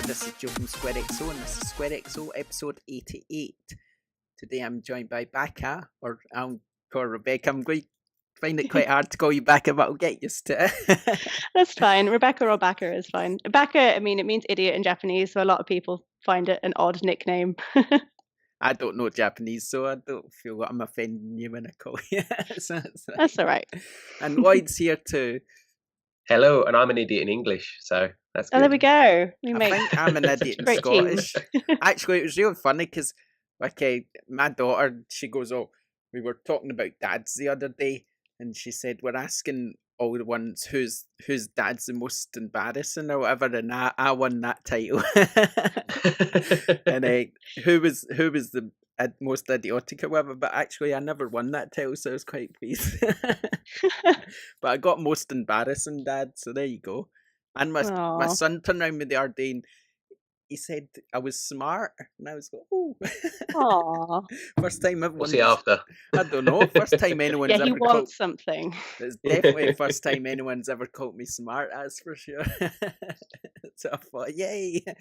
there, this is Joe from SquareXO, and this is SquareXO episode 88. Today I'm joined by Becca, or I'll call Rebecca. I'm going to find it quite hard to call you Becca, but I'll get used to it. That's fine. Rebecca or Becca is fine. Becca, I mean, it means idiot in Japanese, so a lot of people find it an odd nickname. I don't know Japanese, so I don't feel like I'm offending you when I call you. That's all right. And Lloyd's here too. Hello, and I'm an idiot in English, so that's good. Oh, there we go. I think I'm an idiot in Scottish. Actually, it was really funny because, my daughter, she goes, "Oh, we were talking about dads the other day," and she said, "We're asking all the ones whose dad's the most embarrassing or whatever," and I won that title. And who was the most idiotic or whatever, but actually I never won that title, so I was quite pleased. But I got most embarrassing dad, so there you go. And my son turned around me the other day and he said I was smart, and I was like, "Oh." Aww. First time everyone. What's he after? I don't know. First time anyone's he ever wants something. It's definitely the first time anyone's ever called me smart, that's for sure. So I thought, yay, that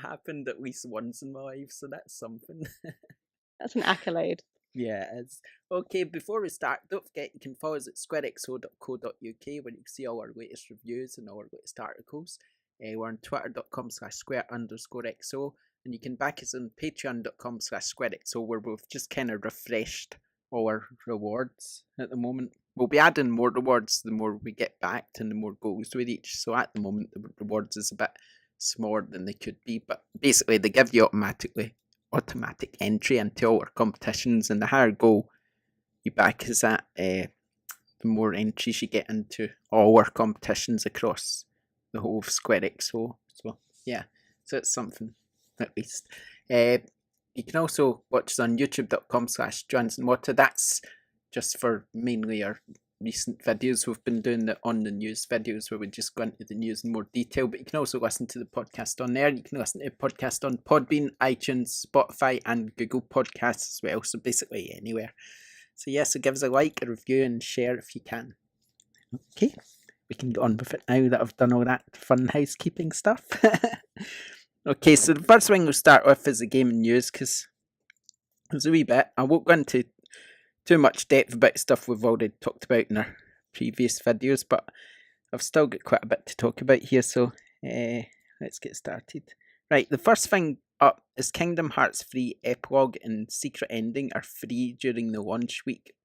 happened at least once in my life, so that's something. That's an accolade. Yeah, it's okay. Before we start, don't forget you can follow us at squarexo.co.uk, where you can see all our latest reviews and all our latest articles. We're on twitter.com/square_XO, and you can back us on patreon.com/squarexo, where we've just kind of refreshed all our rewards at the moment. We'll be adding more rewards the more we get backed and the more goals with each. So at the moment, the rewards is a bit smaller than they could be, but basically they give you automatic entry into all our competitions, and the higher goal you back us at, the more entries you get into all our competitions across the whole of SquareXO. So yeah, so it's something at least. You can also watch us on youtube.com/JohansonWater. That's just for mainly our recent videos. We've been doing the on the news videos where we just go into the news in more detail, but you can also listen to the podcast on there. You can listen to the podcast on Podbean, iTunes, Spotify, and Google Podcasts as well, so basically anywhere. So yeah, so give us a like, a review, and share if you can. Okay, we can get on with it now that I've done all that fun housekeeping stuff. Okay, so the first thing we'll start with is the gaming news, because there's a wee bit. I won't go into too much depth about stuff we've already talked about in our previous videos, but I've still got quite a bit to talk about here, so let's get started. Right, the first thing up is Kingdom Hearts 3 Epilogue and Secret Ending are free during the launch week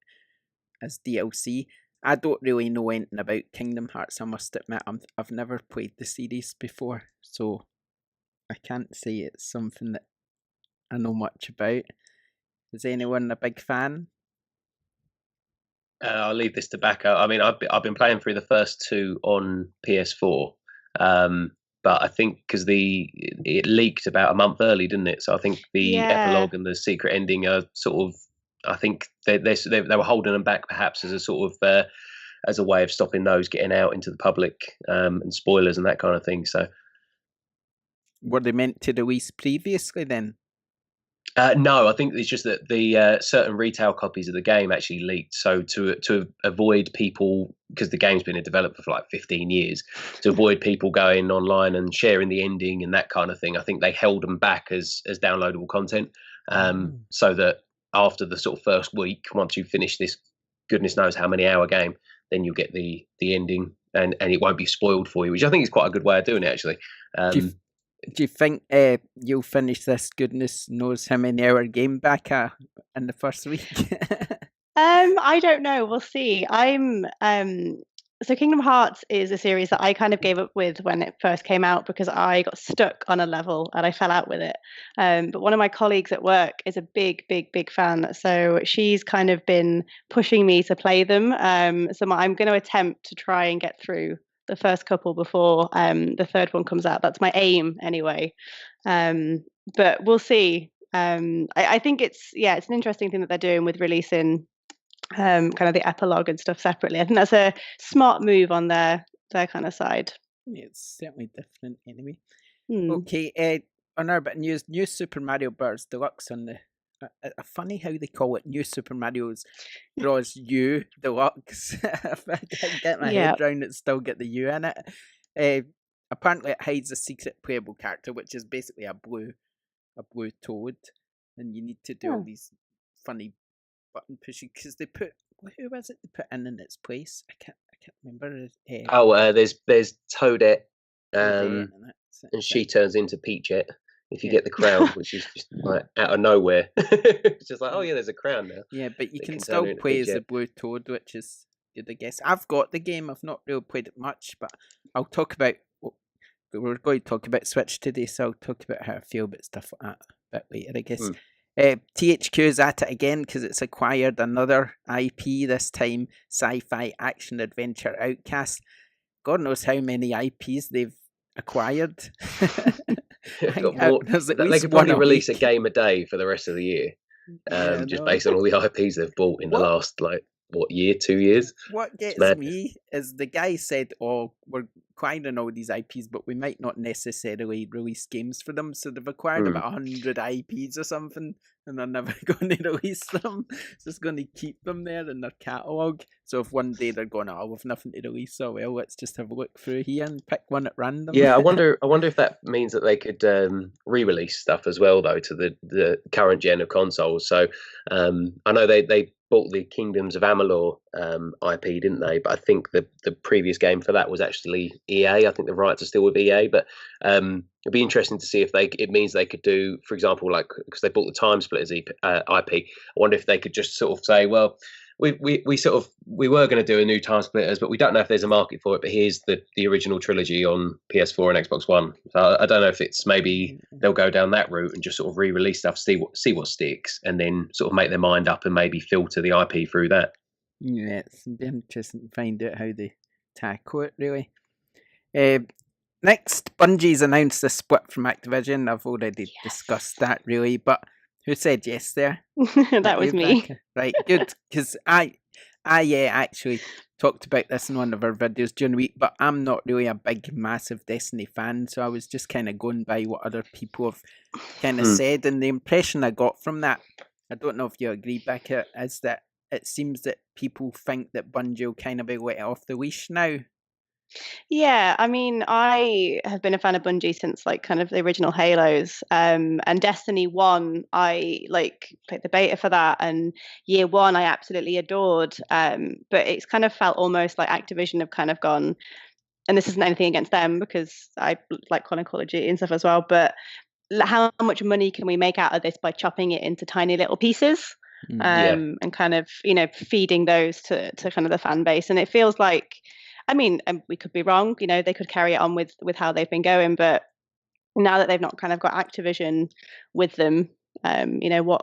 as DLC. I don't really know anything about Kingdom Hearts, I must admit. I've never played the series before, so I can't say it's something that I know much about. Is anyone a big fan? I'll leave this to Becca. I mean, I've been playing through the first two on PS4, but I think because it leaked about a month early, didn't it? So I think the epilogue and the secret ending are sort of, I think they were holding them back perhaps as a sort of as a way of stopping those getting out into the public and spoilers and that kind of thing. So were they meant to release previously then? No, I think it's just that the certain retail copies of the game actually leaked. So to avoid people, because the game's been in development for like 15 years, to avoid people going online and sharing the ending and that kind of thing, I think they held them back as downloadable content. So that after the sort of first week, once you finish this goodness knows how many hour game, then you'll get the ending and it won't be spoiled for you, which I think is quite a good way of doing it actually. Do you think you'll finish this goodness knows how many hour game back in the first week? I don't know. We'll see. So Kingdom Hearts is a series that I kind of gave up with when it first came out because I got stuck on a level and I fell out with it. But one of my colleagues at work is a big fan. So she's kind of been pushing me to play them. So I'm going to attempt to try and get through the first couple before the third one comes out. That's my aim anyway. But we'll see. I think it's an interesting thing that they're doing with releasing kind of the epilogue and stuff separately. I think that's a smart move on their kind of side. It's certainly different anyway. Okay, on our bit of news, New Super Mario Bros. Deluxe on the funny how they call it New Super Mario Bros. U Deluxe. If I can get my head around it, still get the U in it. apparently it hides a secret playable character, which is basically a blue toad, and you need to do all these funny button pushing because they put who was it they put in its place? I can't remember. There's Toadette, Toadette and she turns into Peachette if you get the crown, which is just like out of nowhere. It's just like, oh yeah, there's a crown now. Yeah, but you can still play as the blue toad, which is good, I guess. I've got the game. I've not really played it much, but I'll talk about. We're going to talk about Switch today, so I'll talk about how I feel about stuff like that a bit later, I guess. THQ is at it again because it's acquired another IP, this time sci-fi action adventure Outcast. God knows how many IPs they've acquired. They could probably release a game a day for the rest of the year, just based on all the IPs they've bought in the last, year, 2 years? What gets me is the guy said, oh, we're acquiring all these IPs, but we might not necessarily release games for them. So they've acquired about 100 IPs or something, and they're never going to release them. Just going to keep them there in their catalogue. So if one day they're going, oh, we've nothing to release, so well, let's just have a look through here and pick one at random. Yeah, I wonder if that means that they could re-release stuff as well, though, to the current gen of consoles. So I know they bought the Kingdoms of Amalur IP, didn't they? But I think the previous game for that was actually EA. I think the rights are still with EA, but it'd be interesting to see if it means they could do, for example, like because they bought the Time Splitters IP. I wonder if they could just sort of say, well, we were going to do a new Time Splitters, but we don't know if there's a market for it. But here's the original trilogy on PS4 and Xbox One. So I don't know if it's maybe they'll go down that route and just sort of re-release stuff, see what sticks, and then sort of make their mind up and maybe filter the IP through that. Yeah, it's interesting to find out how they tackle it. Really. Next, Bungie's announced a split from Activision. I've already discussed that, really, but. Who said yes there? That was me. Right, good. Because I actually talked about this in one of our videos during the week, but I'm not really a big, massive Destiny fan, so I was just kind of going by what other people have kind of said, and the impression I got from that, I don't know if you agree, Becca, is that it seems that people think that Bungie will kind of be let off the leash now. Yeah, I mean, I have been a fan of Bungie since kind of the original Halos, and Destiny 1, I played the beta for that, and year 1 I absolutely adored, but it's kind of felt almost like Activision have kind of gone, and this isn't anything against them because I like Call of Duty and stuff as well, but how much money can we make out of this by chopping it into tiny little pieces? And kind of, feeding those to kind of the fan base, and it feels like, I mean, we could be wrong, they could carry it on with how they've been going, but now that they've not kind of got Activision with them, what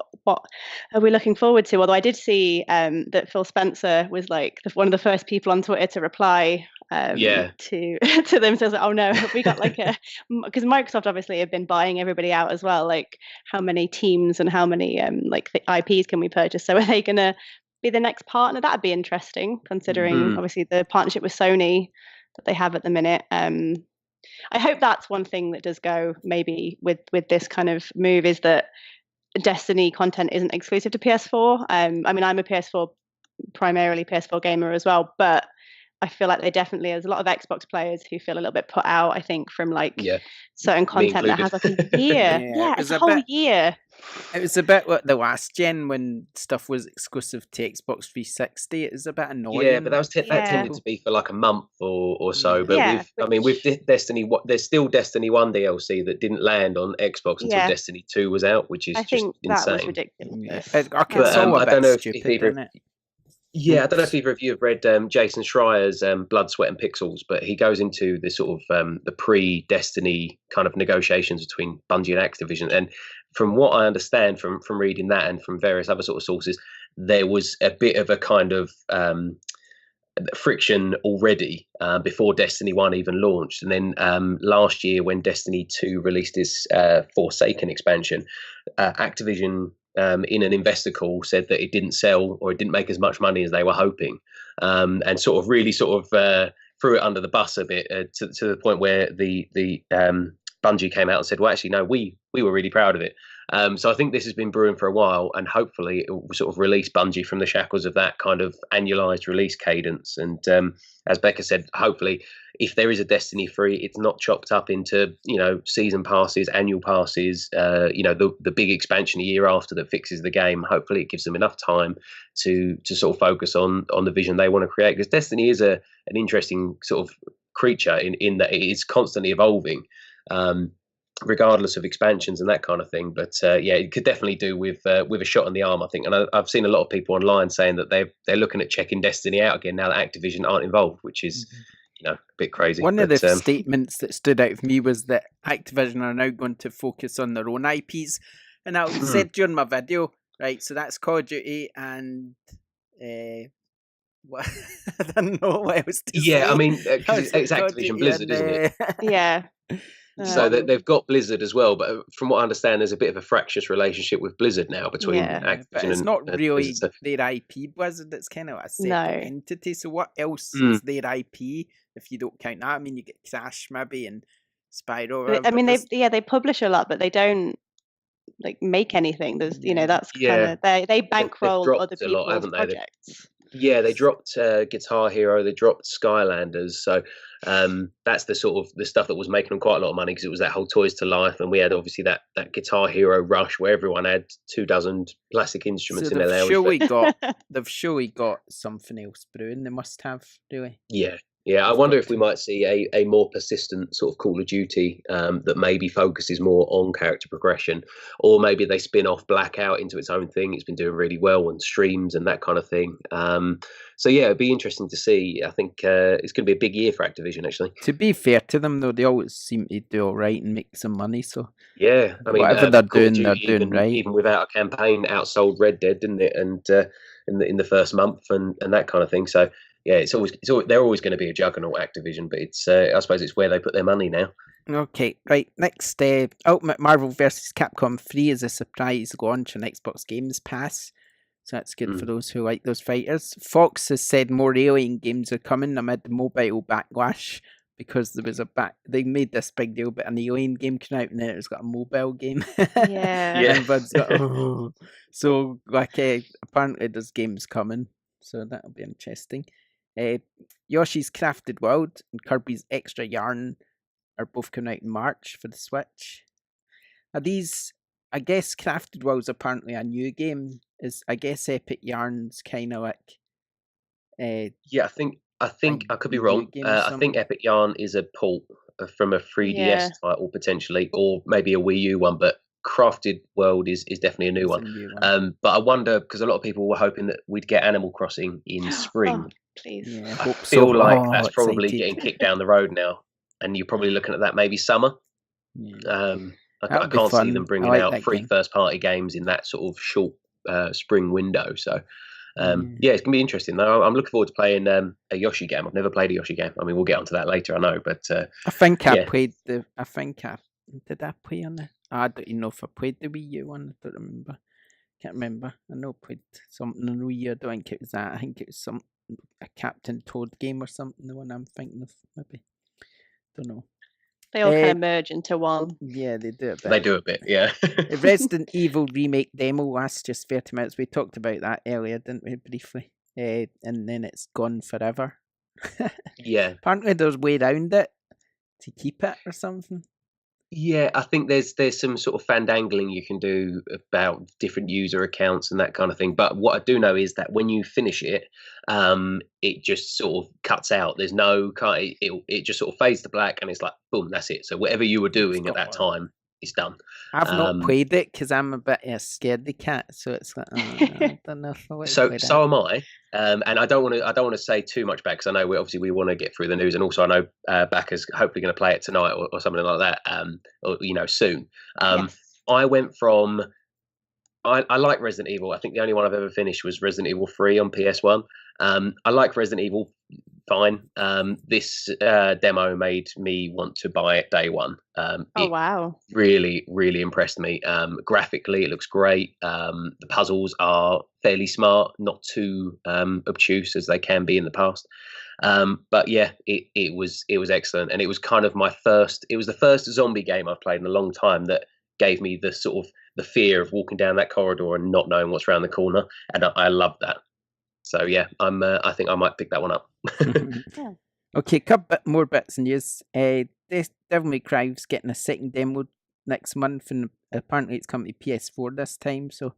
are we looking forward to? Although I did see that Phil Spencer was one of the first people on Twitter to reply to them. So I was like, oh no, we got because Microsoft obviously have been buying everybody out as well. Like, how many teams and how many the IPs can we purchase? So are they going to be the next partner? That'd be interesting, considering obviously the partnership with Sony that they have at the minute. I hope that's one thing that does go maybe with this kind of move, is that Destiny content isn't exclusive to PS4. I mean, I'm a primarily PS4 gamer as well, but I feel like there's a lot of Xbox players who feel a little bit put out, I think, from certain content that has a year. It's a whole year. It was a bit like the last gen when stuff was exclusive to Xbox 360. It was a bit annoying. Yeah, but that tended to be for like a month or so. But with Destiny, there's still Destiny 1 DLC that didn't land on Xbox until Destiny 2 was out, which is just insane. That was ridiculous. I don't know if I don't know if either of you have read Jason Schreier's Blood, Sweat and Pixels, but he goes into the sort of the pre-Destiny kind of negotiations between Bungie and Activision. And from what I understand from reading that and from various other sort of sources, there was a bit of a kind of friction already before Destiny 1 even launched. And then last year when Destiny 2 released its Forsaken expansion, Activision in an investor call said that it didn't sell or it didn't make as much money as they were hoping, and sort of really threw it under the bus a bit to the point where the Bungie came out and said, well, actually, no, we were really proud of it. So I think this has been brewing for a while, and hopefully it will sort of release Bungie from the shackles of that kind of annualized release cadence. And as Becca said, hopefully if there is a Destiny free, it's not chopped up into, season passes, annual passes, the big expansion a year after that fixes the game. Hopefully it gives them enough time to sort of focus on the vision they want to create, because Destiny is an interesting sort of creature in that it is constantly evolving, regardless of expansions and that kind of thing. But it could definitely do with a shot in the arm, I think. And I've seen a lot of people online saying that they're looking at checking Destiny out again now that Activision aren't involved, which is a bit crazy. One of the statements that stood out for me was that Activision are now going to focus on their own IPs, and I said during my video, right? So that's Call of Duty and what I don't know what else to say. I mean, it's Activision Blizzard, isn't it? Yeah. So they've got Blizzard as well, but from what I understand, there's a bit of a fractious relationship with Blizzard now between Activision but it's and not really Blizzard. their IP. Blizzard, it's kind of a separate entity. So what else is their IP if you don't count that? I mean, you get Crash maybe and Spyro. I mean, they publish a lot, but they don't make anything. There's that's kind of they bankroll other people's projects. They dropped Guitar Hero, they dropped Skylanders, so that's the sort of the stuff that was making them quite a lot of money, because it was that whole Toys to Life, and we had obviously that Guitar Hero rush where everyone had 24 classic instruments in their lounge. They've surely got something else brewing. They must have, really. I wonder if we might see a more persistent sort of Call of Duty that maybe focuses more on character progression, or maybe they spin off Blackout into its own thing. It's been doing really well on streams and that kind of thing. It'd be interesting to see. I think it's going to be a big year for Activision, actually. To be fair to them, though, they always seem to do all right and make some money. So I mean, whatever they're doing, they're doing right. Even without a campaign, outsold Red Dead, didn't it? And in the first month and that kind of thing. So. Yeah, it's always they're always going to be a juggernaut, Activision, but it's I suppose it's where they put their money now. Okay, right. Next, Ultimate Marvel vs. Capcom 3 is a surprise launch on Xbox Games Pass, so that's good for those who like those fighters. Fox has said more Alien games are coming amid the mobile backlash, because there was they made this big deal about an Alien game coming out, and then it's got a mobile game. Everyone's got, so apparently there's games coming, so that'll be interesting. Yoshi's Crafted World and Kirby's Extra Yarn are both coming out in March for the Switch. Are these? I guess Crafted World's apparently a new game. I guess Epic Yarn's kind of like. I think I could be wrong. I think Epic Yarn is a port from a 3DS title potentially, or maybe a Wii U one, but Crafted World is definitely a new one. But I wonder, because a lot of people were hoping that we'd get Animal Crossing in spring. Please. Yeah, I feel like that's probably getting kicked down the road now, and you're probably looking at that maybe summer. I can't see them bringing out 3 first-party games in that sort of short spring window. So it's gonna be interesting. I'm looking forward to playing a Yoshi game. I've never played a Yoshi game. I mean, we'll get onto that later, I know, but I think I played did I play on the? I don't even know if I played the Wii U one. I don't remember. Can't remember. I know I played something on the Wii U. I don't think it was that. I think it was a Captain Toad game or something. The one I'm thinking of, maybe. Don't know. They all kind of merge into one. Yeah, they do a bit. They do a bit, yeah. The Resident Evil remake demo lasts just 30 minutes. We talked about that earlier, didn't we, briefly? And then it's gone forever. Apparently there's a way around it to keep it or something. Yeah, I think there's some sort of fandangling you can do about different user accounts and that kind of thing. But what I do know is that when you finish it, it just sort of cuts out. There's no it just sort of fades to black, and it's like boom, that's it. So whatever you were doing at that time is done. I've not played it because I'm a bit scaredy cat, so it's like I don't know if I want to play so am I. And I don't want to say too much back, because I know we want to get through the news, and also I know Backer's hopefully going to play it tonight or something like that, or soon. I went from I like Resident Evil. I think the only one I've ever finished was Resident Evil 3 on PS1. I like Resident Evil fine. This demo made me want to buy it day one. Wow. Really, really impressed me. Graphically, it looks great. The puzzles are fairly smart, not too obtuse as they can be in the past. But yeah, it was excellent. And it was kind of it was the first zombie game I've played in a long time that gave me the sort of the fear of walking down that corridor and not knowing what's around the corner. And I loved that. So yeah, I think I might pick that one up. Okay, couple more bits of news. This Devil May Cry's getting a second demo next month, and apparently it's coming to PS4 this time. So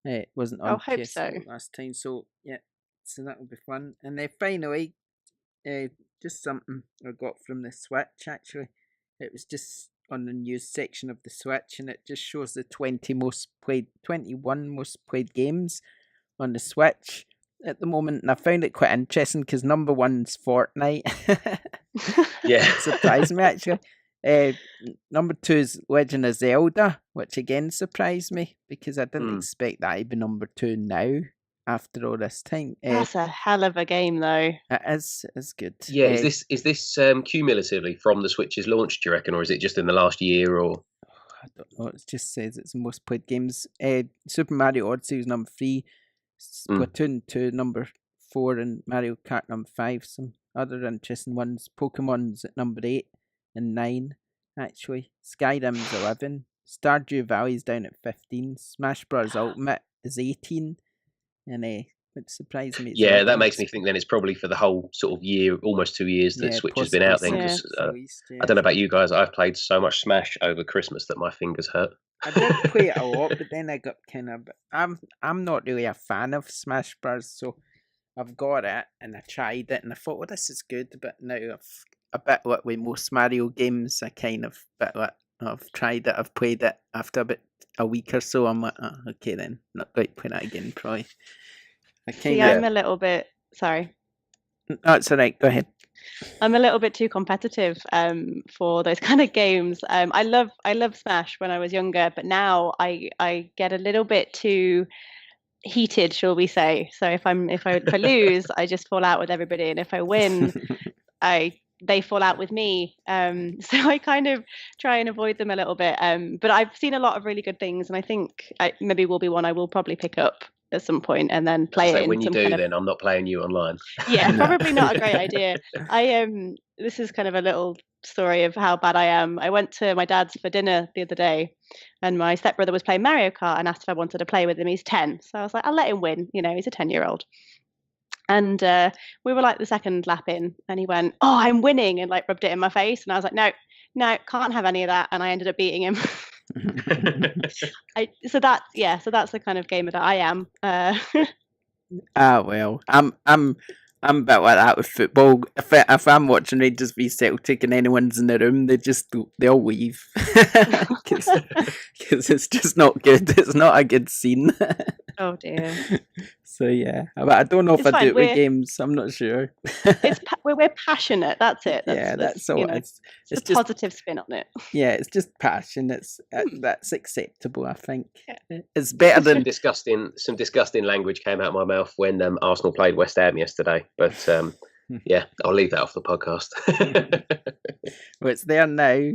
it wasn't on hope PS4 so. last time. So yeah, so that'll be fun. And then finally, just something I got from the Switch. Actually, it was just on the news section of the Switch, and it just shows the 21 most played games on the Switch at the moment, and I found it quite interesting because number one's Fortnite. Yeah. It surprised me actually. Number two is Legend of Zelda, which again surprised me because I didn't expect that to be number two now after all this time. That's a hell of a game, though. It is good. Yeah, is this cumulatively from the Switch's launch, do you reckon, or is it just in the last year? Or I don't know. It just says it's the most played games. Super Mario Odyssey was number 3, Splatoon 2 number 4, and Mario Kart number 5. Some other interesting ones. Pokemon's at number 8 and 9, actually. Skyrim's 11. Stardew Valley's down at 15. Smash Bros. Ultimate is 18. And it surprised me. Yeah, that makes me think then it's probably for the whole sort of year, almost 2 years that Switch has been out then. Because I don't know about you guys, I've played so much Smash over Christmas that my fingers hurt. I did play it a lot, but then I got kind of. I'm not really a fan of Smash Bros, so I've got it and I tried it and I thought, well, this is good, but now I've a bit like with most Mario games, I kind of bit like I've tried it, I've played it after about a week or so. I'm like, oh, okay, then not going to play that again, probably. I'm a little bit sorry. That's all right. Go ahead. I'm a little bit too competitive for those kind of games. I love Smash when I was younger, but now I get a little bit too heated, shall we say? So if I lose, I just fall out with everybody, and if I win, they fall out with me. So I kind of try and avoid them a little bit. But I've seen a lot of really good things, and I think maybe will be one I will probably pick up at some point and then play it. When you do, then I'm not playing you online. Yeah, probably not a great idea. This is kind of a little story of how bad I am. I went to my dad's for dinner the other day, and my stepbrother was playing Mario Kart and asked if I wanted to play with him. He's 10, so I was like, I'll let him win. You know, he's a 10-year-old. And we were like the second lap in, and he went, "Oh, I'm winning," and like rubbed it in my face, and I was like, no, can't have any of that, and I ended up beating him. So that's the kind of gamer that I am. Well, I'm a bit like that with football. If I'm watching Rangers v Celtic and anyone's in the room, they'll leave because it's just not good. It's not a good scene. Oh dear. So yeah, but I don't know if I do it with games. I'm not sure. We're passionate. That's it. That's all. It's just a positive spin on it. Yeah, it's just passion. That's acceptable. I think it's better than some disgusting language came out of my mouth when Arsenal played West Ham yesterday. But yeah, I'll leave that off the podcast. Well, it's there now.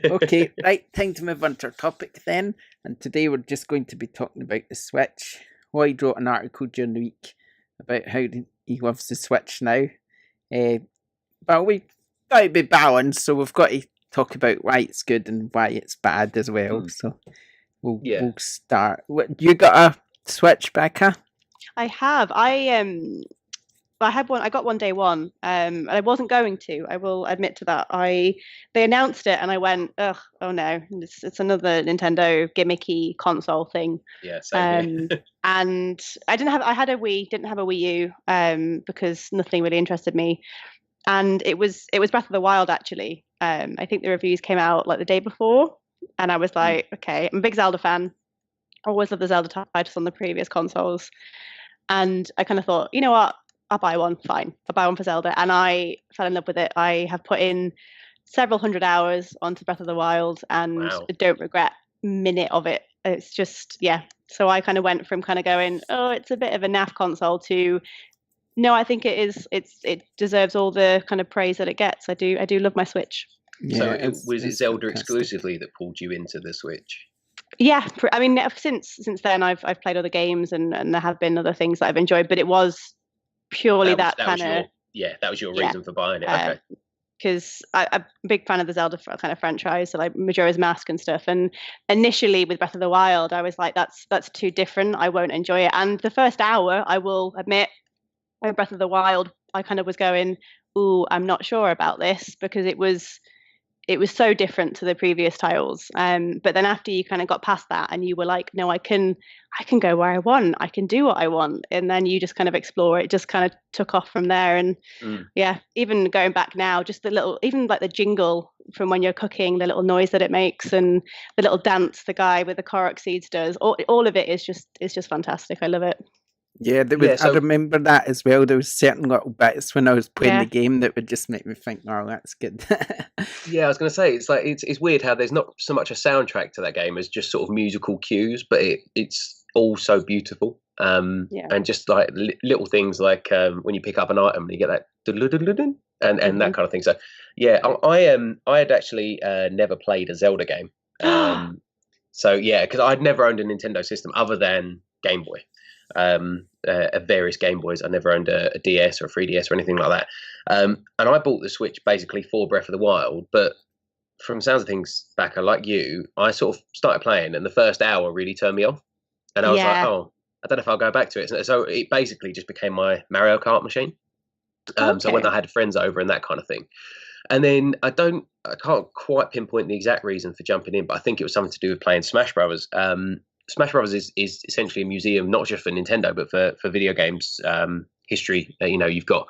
Okay, right, time to move on to our topic then. And today we're just going to be talking about the Switch. Lloyd wrote an article during the week about how he loves the Switch now. But we got to be balanced, so we've got to talk about why it's good and why it's bad as well. So we'll start. You got a Switch, Becca? I have. I had one. I got one day one. And I wasn't going to. I will admit to that. They announced it, and I went, "Ugh, oh no! It's another Nintendo gimmicky console thing." Yeah, same here. And I had a Wii. Didn't have a Wii U. Because nothing really interested me. And it was Breath of the Wild actually. I think the reviews came out like the day before, and I was like, okay, I'm a big Zelda fan. Always loved the Zelda titles on the previous consoles, and I kind of thought, you know what? I'll buy one, fine. I'll buy one for Zelda. And I fell in love with it. I have put in several hundred hours onto Breath of the Wild and don't regret a minute of it. It's just, yeah. So I kind of went from kind of going, oh, it's a bit of a naff console to, no, I think it is. It deserves all the kind of praise that it gets. I do love my Switch. Yeah, so was it Zelda exclusively that pulled you into the Switch? Yeah, I mean, since then I've played other games and there have been other things that I've enjoyed, but it was purely that kind of that was your reason for buying it. Okay, because I'm a big fan of the Zelda kind of franchise, so like Majora's Mask and stuff. And initially with Breath of the Wild, I was like, that's too different. I won't enjoy it. And the first hour, I will admit, with Breath of the Wild, I kind of was going, ooh, I'm not sure about this, because it was so different to the previous titles. But then after you kind of got past that and you were like, no, I can go where I want, I can do what I want, and then you just kind of explore it. Just kind of took off from there. And yeah, even going back now, just the little, even like the jingle from when you're cooking, the little noise that it makes, and the little dance the guy with the Korok seeds does, all of it is just fantastic. I love it. Yeah, I remember that as well. There was certain little bits when I was playing the game that would just make me think, "Oh, that's good." Yeah, I was going to say, it's weird how there's not so much a soundtrack to that game as just sort of musical cues, but it's all so beautiful. And just like little things like when you pick up an item and you get that and that kind of thing. So yeah, I had actually never played a Zelda game. So yeah, because I'd never owned a Nintendo system other than Game Boy. Various Game Boys. I never owned a DS or a 3DS or anything like that. And I bought the Switch basically for Breath of the Wild, but from sounds of things, Becca, like you, I sort of started playing and the first hour really turned me off. And I was like, oh, I don't know if I'll go back to it. So it basically just became my Mario Kart machine. So when I had friends over and that kind of thing. And then I can't quite pinpoint the exact reason for jumping in, but I think it was something to do with playing Smash Brothers. Smash Brothers is essentially a museum, not just for Nintendo, but for video games history. You've got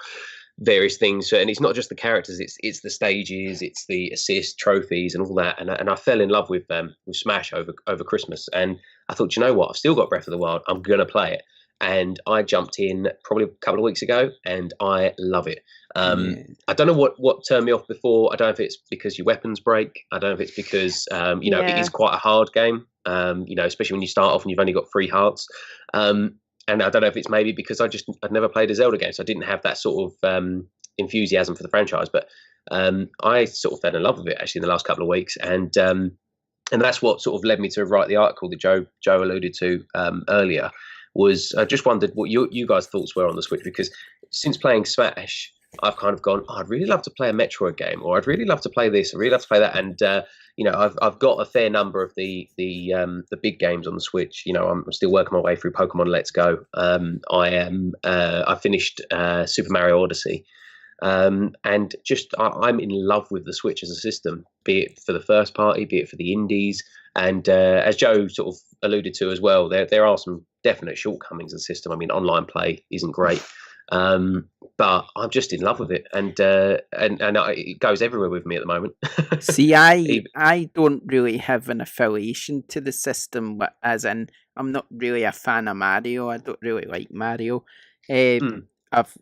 various things, and it's not just the characters; it's the stages, it's the assist trophies, and all that. And I fell in love with Smash over Christmas, and I thought, you know what? I've still got Breath of the Wild. I'm gonna play it, and I jumped in probably a couple of weeks ago, and I love it. I don't know what turned me off before. I don't know if it's because your weapons break. I don't know if it's because it is quite a hard game. Especially when you start off and you've only got 3 hearts. And I don't know if it's maybe because I'd never played a Zelda game, so I didn't have that sort of enthusiasm for the franchise. But I sort of fell in love with it actually in the last couple of weeks, and that's what sort of led me to write the article that Joe alluded to earlier. Was I just wondered what you guys' thoughts were on the Switch, because since playing Smash, I've kind of gone, I'd really love to play a Metroid game, or I'd really love to play this, I'd really love to play that, and I've got a fair number of the big games on the Switch. I'm still working my way through Pokemon Let's Go. I finished Super Mario Odyssey, and just I'm in love with the Switch as a system, be it for the first party, be it for the indies, and as Joe sort of alluded to as well, there are some definite shortcomings of the system. I mean, online play isn't great. But I'm just in love with it, and it goes everywhere with me at the moment. See, I don't really have an affiliation to the system, but as in, I'm not really a fan of Mario. I don't really like Mario. I've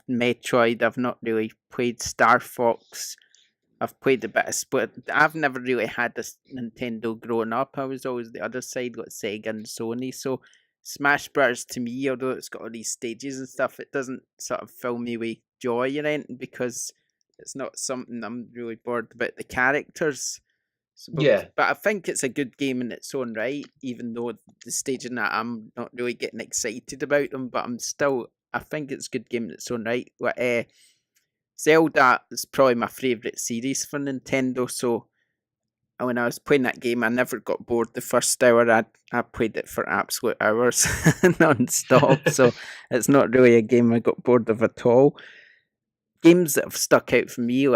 Metroid. I've not really played Star Fox. I've played a bit of Split. I've never really had this Nintendo growing up. I was always the other side, like Sega and Sony. So Smash Bros. To me, although it's got all these stages and stuff, it doesn't sort of fill me with joy or anything, because it's not something I'm really bored about the characters. So, but I think it's a good game in its own right, even though the staging that I'm not really getting excited about them, but I think it's a good game in its own right. But Zelda is probably my favourite series for Nintendo, so when I was playing that game, I never got bored the first hour. I played it for absolute hours non-stop, so it's not really a game I got bored of at all. Games that have stuck out for me,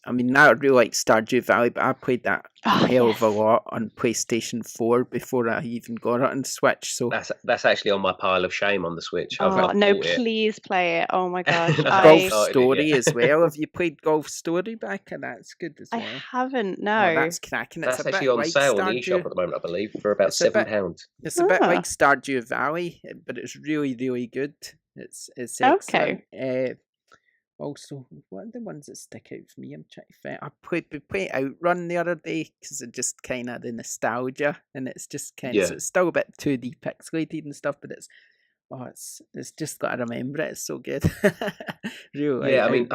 now I really like Stardew Valley, but I played that a hell of a lot on PlayStation 4 before I even got it on Switch. So that's actually on my pile of shame on the Switch. Please play it. Oh my gosh. Golf Story as well. Have you played Golf Story, Becca? That's good as well. I haven't, no. Oh, that's cracking. That's actually on sale on the eShop at the moment, I believe, for about £7. It's a bit like Stardew Valley, but it's really, really good. It's excellent. Okay. Also, what are the ones that stick out for me? I'm trying to find. We played Outrun the other day because it's just kind of the nostalgia, and it's just kind of so it's still a bit 2D pixelated and stuff, but it's just got to remember it. It's so good. Really. Yeah, I mean,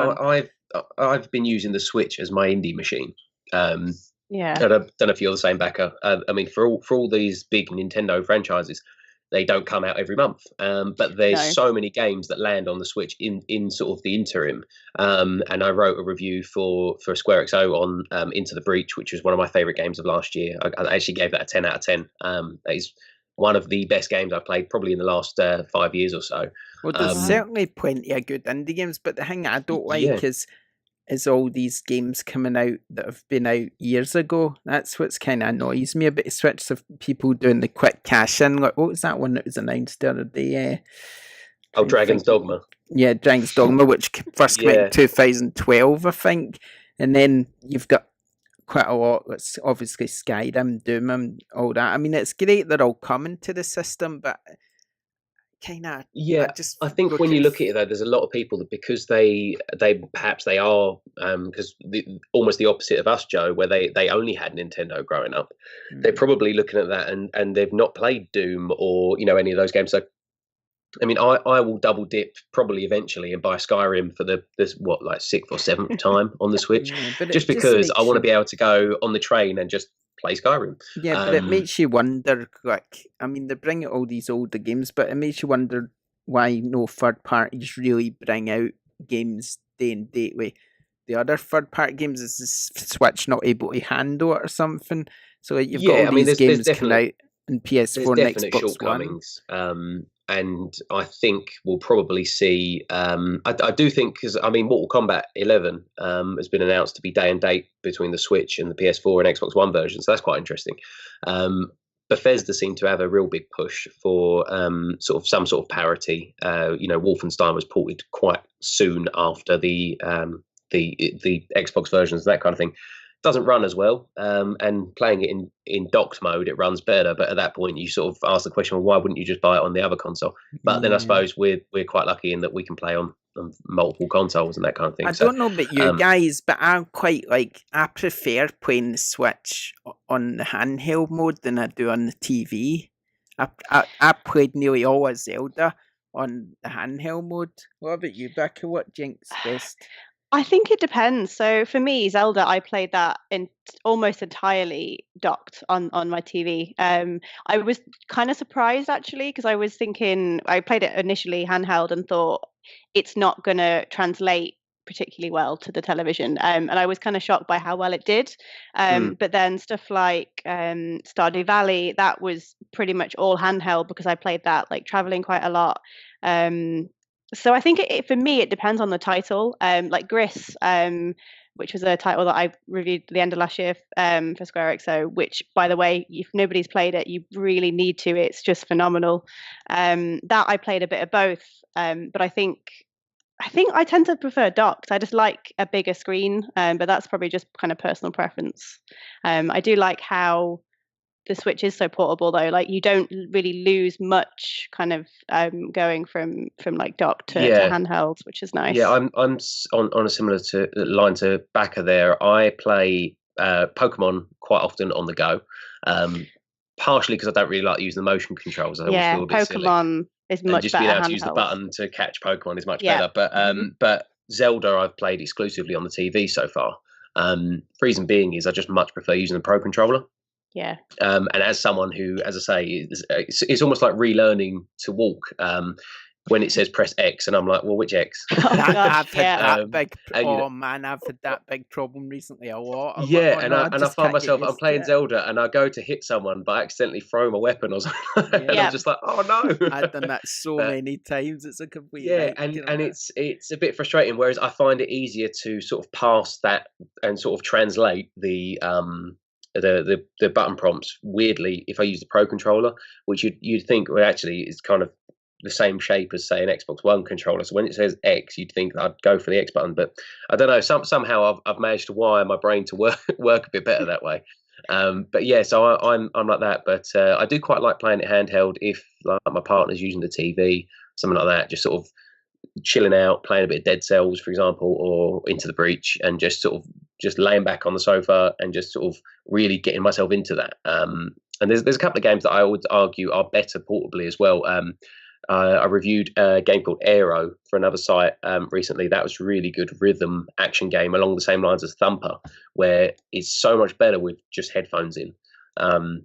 I've been using the Switch as my indie machine. I don't know if you're the same, Becca. I mean, for all these big Nintendo franchises, they don't come out every month, but there's so many games that land on the Switch in sort of the interim. And I wrote a review for SquareXO on Into the Breach, which was one of my favorite games of last year. I actually gave that a 10 out of 10. That is one of the best games I've played probably in the last 5 years or so. Well, there's certainly plenty of good indie games, but the thing I don't like is all these games coming out that have been out years ago. That's what's kind of annoys me about Switch, of people doing the quick cash in. Like, what was that one that was announced the other day? Dragon's Dogma. Yeah, Dragon's Dogma, which first came out in 2012, I think. And then you've got quite a lot. It's obviously Skyrim, Doom, and all that. I mean, it's great they're all coming to the system, but kind of I think when you look at it though, there's a lot of people that, because they perhaps they are because almost the opposite of us, Joe, where they only had Nintendo growing up. They're probably looking at that and they've not played Doom or any of those games. So I mean, I will double dip probably eventually and buy Skyrim for this sixth or seventh time on the Switch, just because I want to be able to go on the train and just play Skyrim. Yeah, but it makes you wonder, like, I mean, they bring out all these older games, but it makes you wonder why no third parties really bring out games day and date with the other third party games. Is the Switch not able to handle it or something? So you've got all these games coming out in PS4 and Xbox One. And I think we'll probably see. I do think, because I mean, Mortal Kombat 11 has been announced to be day and date between the Switch and the PS4 and Xbox One version, so that's quite interesting. Bethesda seem to have a real big push for sort of parity. Wolfenstein was ported quite soon after the Xbox versions, that kind of thing. Doesn't run as well, and playing it in docked mode, it runs better. But at that point, you sort of ask the question, well, why wouldn't you just buy it on the other console? But then I suppose we're quite lucky in that we can play on multiple consoles and that kind of thing. I don't know about you guys, but I prefer playing the Switch on the handheld mode than I do on the TV. I played nearly all of Zelda on the handheld mode. What about you, Becca? What jinx best? I think it depends. So for me, Zelda, I played that in almost entirely docked on my TV. I was kind of surprised actually, because I was thinking, I played it initially handheld and thought it's not going to translate particularly well to the television. And I was kind of shocked by how well it did. But then stuff like Stardew Valley, that was pretty much all handheld because I played that like traveling quite a lot. So I think for me, it depends on the title. Like Gris, which was a title that I reviewed at the end of last year for SquareXO, which, by the way, if nobody's played it, you really need to. It's just phenomenal. That I played a bit of both, but I think I tend to prefer docked. I just like a bigger screen, but that's probably just kind of personal preference. I do like how the Switch is so portable though, like you don't really lose much kind of going from like dock to handheld, which is nice. Yeah, I'm on a similar line to Bacca there. I play Pokemon quite often on the go, partially because I don't really like using the motion controls. I always feel a bit Pokemon silly. Is much just better. Being able handheld. to use the button to catch Pokemon is much better. But Zelda I've played exclusively on the TV so far. Reason being is I just much prefer using the Pro Controller. Yeah. And as someone who, as I say, it's almost like relearning to walk. When it says press X, and I'm like, well, which X? I've had that big problem recently a lot. I find myself, I'm playing Zelda, and I go to hit someone, but I accidentally throw them a weapon or something. And I'm just like, oh no! I've done that so many times. It's a complete and it's a bit frustrating. Whereas I find it easier to sort of pass that and sort of translate the button prompts weirdly if I use the Pro Controller, which you'd think well actually is kind of the same shape as say an Xbox One controller. So when it says X, you'd think I'd go for the X button, but I don't know. Somehow I've managed to wire my brain to work a bit better that way. But yeah, so I'm like that. But I do quite like playing it handheld if like my partner's using the TV, something like that. Just sort of chilling out, playing a bit of Dead Cells, for example, or Into the Breach, and just sort of just laying back on the sofa and just sort of really getting myself into that. And there's a couple of games that I would argue are better portably as well. I reviewed a game called Aero for another site recently. That was a really good rhythm action game along the same lines as Thumper, where it's so much better with just headphones in. And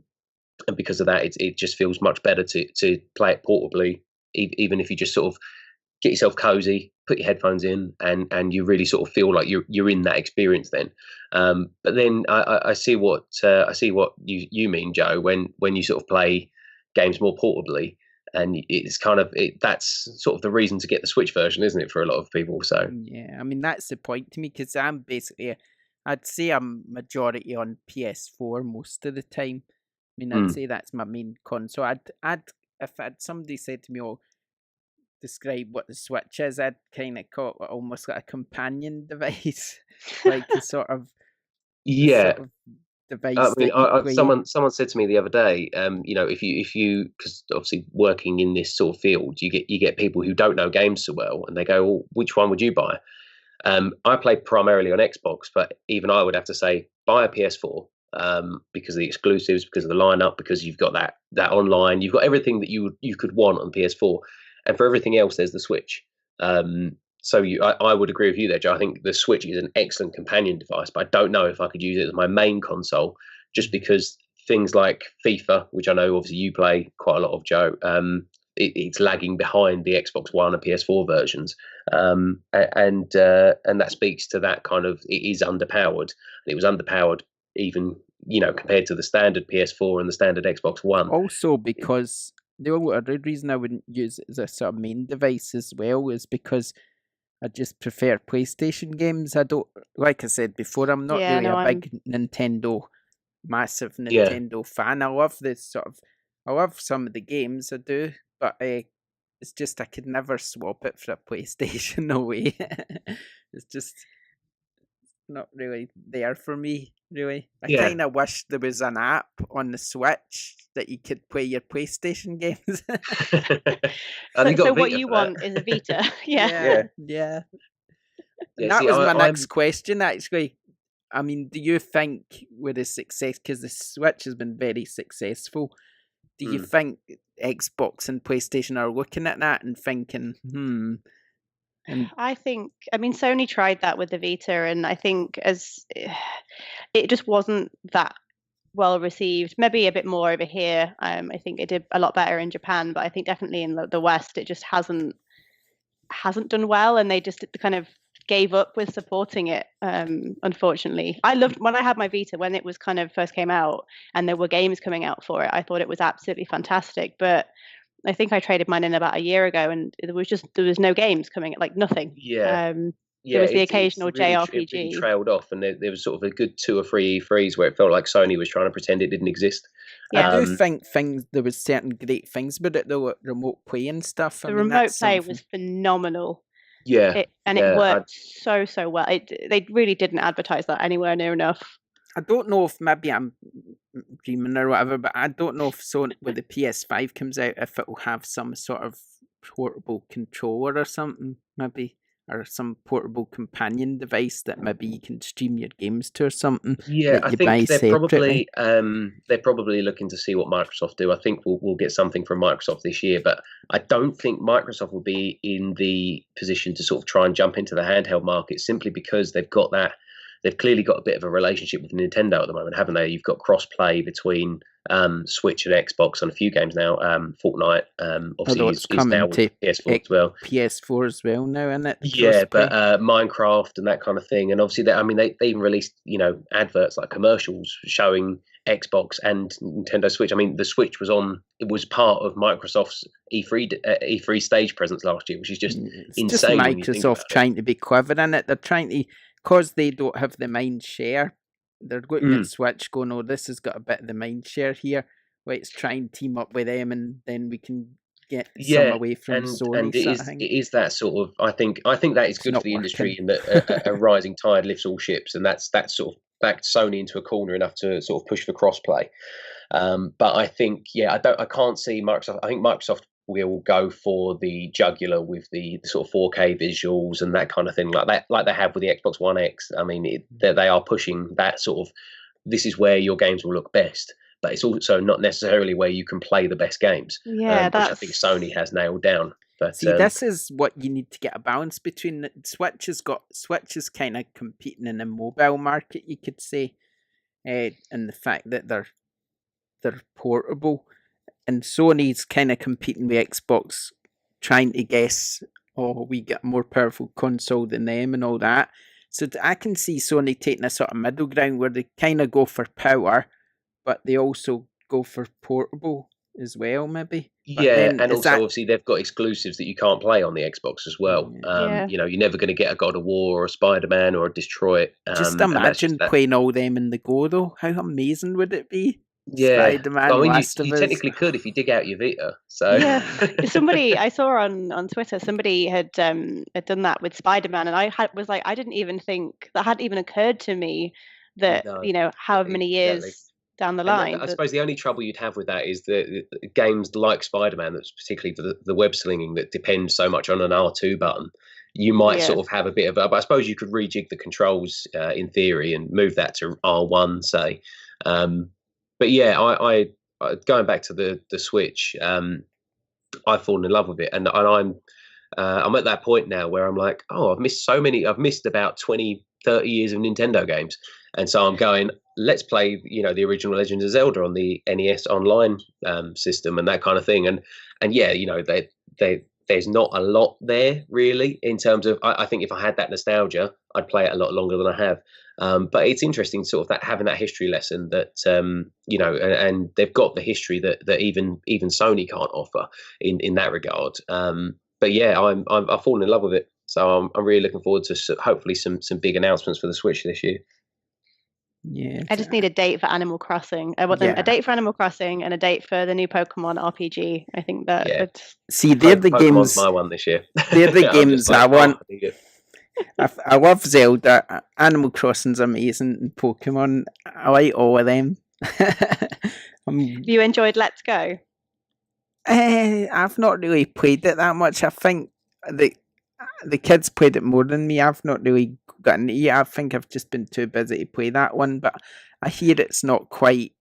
because of that, it just feels much better to play it portably, even if you just sort of get yourself cozy, put your headphones in, and you really sort of feel like you're in that experience then. But then I see what you mean, Joe, when you sort of play games more portably. And it's kind of that's sort of the reason to get the Switch version, isn't it, for a lot of people? So yeah, I mean that's the point to me, because I'm basically, I'd say I'm majority on PS4 most of the time. I mean, I'd say that's my main console. I'd if somebody said to me, "Oh, describe what the Switch is," I'd kind of call it almost like a companion device, like a sort of yeah. device I mean, that you play. someone said to me the other day, if you because obviously working in this sort of field, you get people who don't know games so well, and they go, "Well, which one would you buy?" I play primarily on Xbox, but even I would have to say buy a PS4 because of the exclusives, because of the lineup, because you've got that online, you've got everything that you could want on PS4, and for everything else, there's the Switch. So I would agree with you there, Joe. I think the Switch is an excellent companion device, but I don't know if I could use it as my main console, just because things like FIFA, which I know obviously you play quite a lot of, Joe, it's lagging behind the Xbox One and PS4 versions, and that speaks to that kind of, it is underpowered. And it was underpowered even compared to the standard PS4 and the standard Xbox One. Also, because the other reason I wouldn't use it as a sort of main device as well is because I just prefer PlayStation games. I don't, like I said before, I'm not really a big massive Nintendo fan. I love I love some of the games I do, but it's just I could never swap it for a PlayStation. No way. It's just not really there for me, really. I kind of wish there was an app on the Switch that you could play your PlayStation games. So what you want is a Vita. Yeah. And that was my next question, actually. I mean, do you think with the success, because the Switch has been very successful, do you think Xbox and PlayStation are looking at that and thinking, I mean, Sony tried that with the Vita, and I think it just wasn't that well received. Maybe a bit more over here. I think it did a lot better in Japan, but I think definitely in the West, it just hasn't done well, and they just kind of gave up with supporting it. Unfortunately, I loved when I had my Vita when it was kind of first came out, and there were games coming out for it. I thought it was absolutely fantastic, but I think I traded mine in about a year ago, and there was no games coming, like nothing. There was the occasional JRPG. It really trailed off, and there was sort of a good 2 or 3 E3s where it felt like Sony was trying to pretend it didn't exist. I do think there was certain great things about it, though, remote play and stuff. The remote play was phenomenal. Yeah, it worked so well. They really didn't advertise that anywhere near enough. I don't know if maybe I'm dreaming or whatever, but I don't know if Sony with the PS5 comes out, if it will have some sort of portable controller or something, maybe, or some portable companion device that maybe you can stream your games to or something. Yeah, I think they're probably looking to see what Microsoft do. I think we'll get something from Microsoft this year, but I don't think Microsoft will be in the position to sort of try and jump into the handheld market, simply because they've got that. They've clearly got a bit of a relationship with Nintendo at the moment, haven't they? You've got cross-play between Switch and Xbox on a few games now. Fortnite, obviously, is now with PS4 as well. PS4 as well now, isn't it? Yeah, but Minecraft and that kind of thing. And obviously, they even released, adverts, like commercials showing Xbox and Nintendo Switch. I mean, the Switch it was part of Microsoft's E3 stage presence last year, which is just insane. Just Microsoft trying to be clever in it. They're trying to, because they don't have the mind share, they're looking at Switch going, oh, this has got a bit of the mind share here. Let's try and team up with them, and then we can get some away from Sony. And it is that sort of, I think that is good for the industry, in that a rising tide lifts all ships, and that's sort of backed Sony into a corner enough to sort of push for crossplay. But I think, I can't see Microsoft. I think Microsoft will go for the jugular with the sort of 4K visuals and that kind of thing, like they have with the Xbox One X. I mean, they are pushing that sort of, this is where your games will look best, but it's also not necessarily where you can play the best games. Which I think Sony has nailed down. But see, this is what you need to get a balance between. Switch is kind of competing in the mobile market, you could say, and the fact that they're portable. And Sony's kind of competing with Xbox, trying to guess, we get a more powerful console than them and all that. So I can see Sony taking a sort of middle ground where they kind of go for power, but they also go for portable as well, maybe. But Yeah, then and is also that obviously they've got exclusives that you can't play on the Xbox as well. Yeah. You know, you're never going to get a God of War or a Spider-Man or a Detroit. just And that's just imagine that. playing all them in the go though? How amazing would it be? Yeah, Spider-Man, I mean, Last of you Us. technically could if you dig out your Vita. So Yeah, somebody I saw on Twitter, somebody had done that with Spider-Man, and was like, I didn't even think that hadn't even occurred to me that No, however many exactly. years down the And line. I suppose the only trouble you'd have with that is that games like Spider-Man, that's particularly for the web slinging, that depends so much on an R2 button. You might Yeah. sort of have a bit of but I suppose you could rejig the controls in theory and move that to R1, say. But yeah, I going back to the Switch, I've fallen in love with it, and I'm at that point now where I'm like, oh, I've missed about 20, 30 years of Nintendo games. And so I'm going, let's play, the original Legend of Zelda on the NES online system and that kind of thing. And yeah, there's not a lot there really in terms of, I think if I had that nostalgia, I'd play it a lot longer than I have. But it's interesting sort of that having that history lesson that, and they've got the history that even Sony can't offer in that regard. But yeah, I've fallen in love with it. So I'm really looking forward to hopefully some big announcements for the Switch this year. Yeah, I just need a date for Animal Crossing. I want a date for Animal Crossing and a date for the new Pokemon RPG. I think that would. See, they're the Pokemon's games. my one this year. They're the games I want. I need it. I love Zelda. Animal Crossing's amazing. And Pokemon, I like all of them. Have you enjoyed Let's Go? I've not really played it that much. I think the kids played it more than me. I've not really gotten it yet. I think I've just been too busy to play that one. But I hear it's not quite.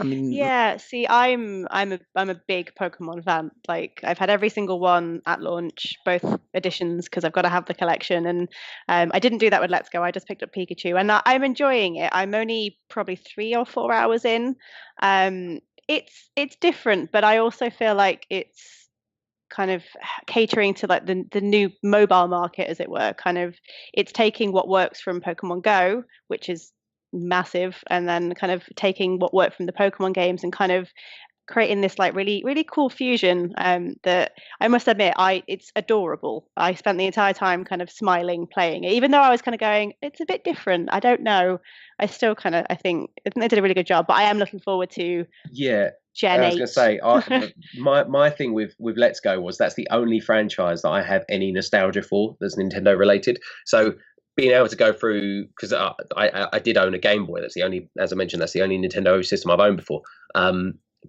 I mean, yeah. See, I'm a big Pokemon fan. Like, I've had every single one at launch, both editions, because I've got to have the collection. And I didn't do that with Let's Go. I just picked up Pikachu, and I'm enjoying it. I'm only probably 3 or 4 hours in. It's different, but I also feel like it's kind of catering to like the new mobile market, as it were. Kind of, it's taking what works from Pokemon Go, which is massive, and then kind of taking what worked from the Pokemon games and kind of creating this like really really cool fusion that I must admit it's adorable. I spent the entire time kind of smiling playing it, even though I was kind of going, it's a bit different, I don't know. I still kind of I think they did a really good job, but I am looking forward to Gen 8. I was going to say, my thing with Let's Go was that's the only franchise that I have any nostalgia for that's Nintendo related. So being able to go through, because I did own a Game Boy. That's the only, as I mentioned, that's the only Nintendo system I've owned before.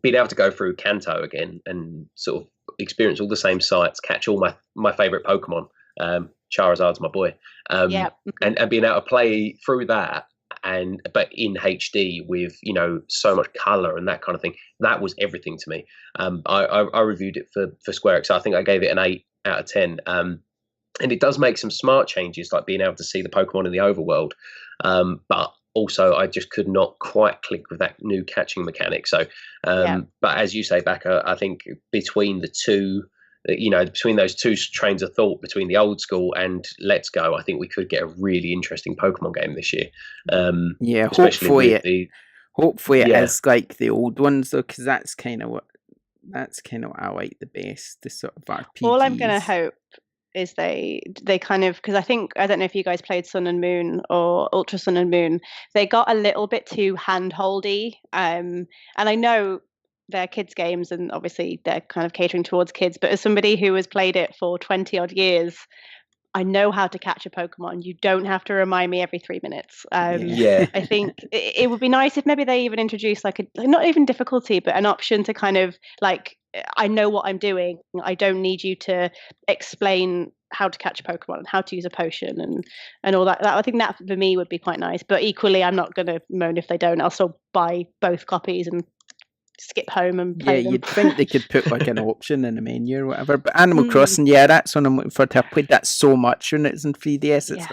Being able to go through Kanto again and sort of experience all the same sites, catch all my favorite Pokemon. Charizard's my boy. Yeah. And being able to play through that, but in HD with so much color and that kind of thing, that was everything to me. I reviewed it for SquareXO. I think I gave it an 8 out of 10. And it does make some smart changes, like being able to see the Pokemon in the overworld. But also, I just could not quite click with that new catching mechanic. So, but as you say, Becca, I think between the two, between those two trains of thought, between the old school and Let's Go, I think we could get a really interesting Pokemon game this year. Hopefully it is like the old ones though, because that's kind of what I like the best. The sort of RPGs. All I'm gonna hope is they kind of, because I don't know if you guys played Sun and Moon or Ultra Sun and Moon, they got a little bit too handholdy, and I know they're kids games and obviously they're kind of catering towards kids, but as somebody who has played it for 20 odd years, I know how to catch a Pokemon. You don't have to remind me every 3 minutes. I think it would be nice if maybe they even introduced like not even difficulty, but an option to kind of like, I know what I'm doing. I don't need you to explain how to catch a Pokemon and how to use a potion and all that. I think that for me would be quite nice. But equally, I'm not going to moan if they don't. I'll still buy both copies and skip home and play them. You'd think they could put like an option in the menu or whatever. But Animal Crossing, that's what I'm looking forward to. I played that so much when it's in 3DS. It's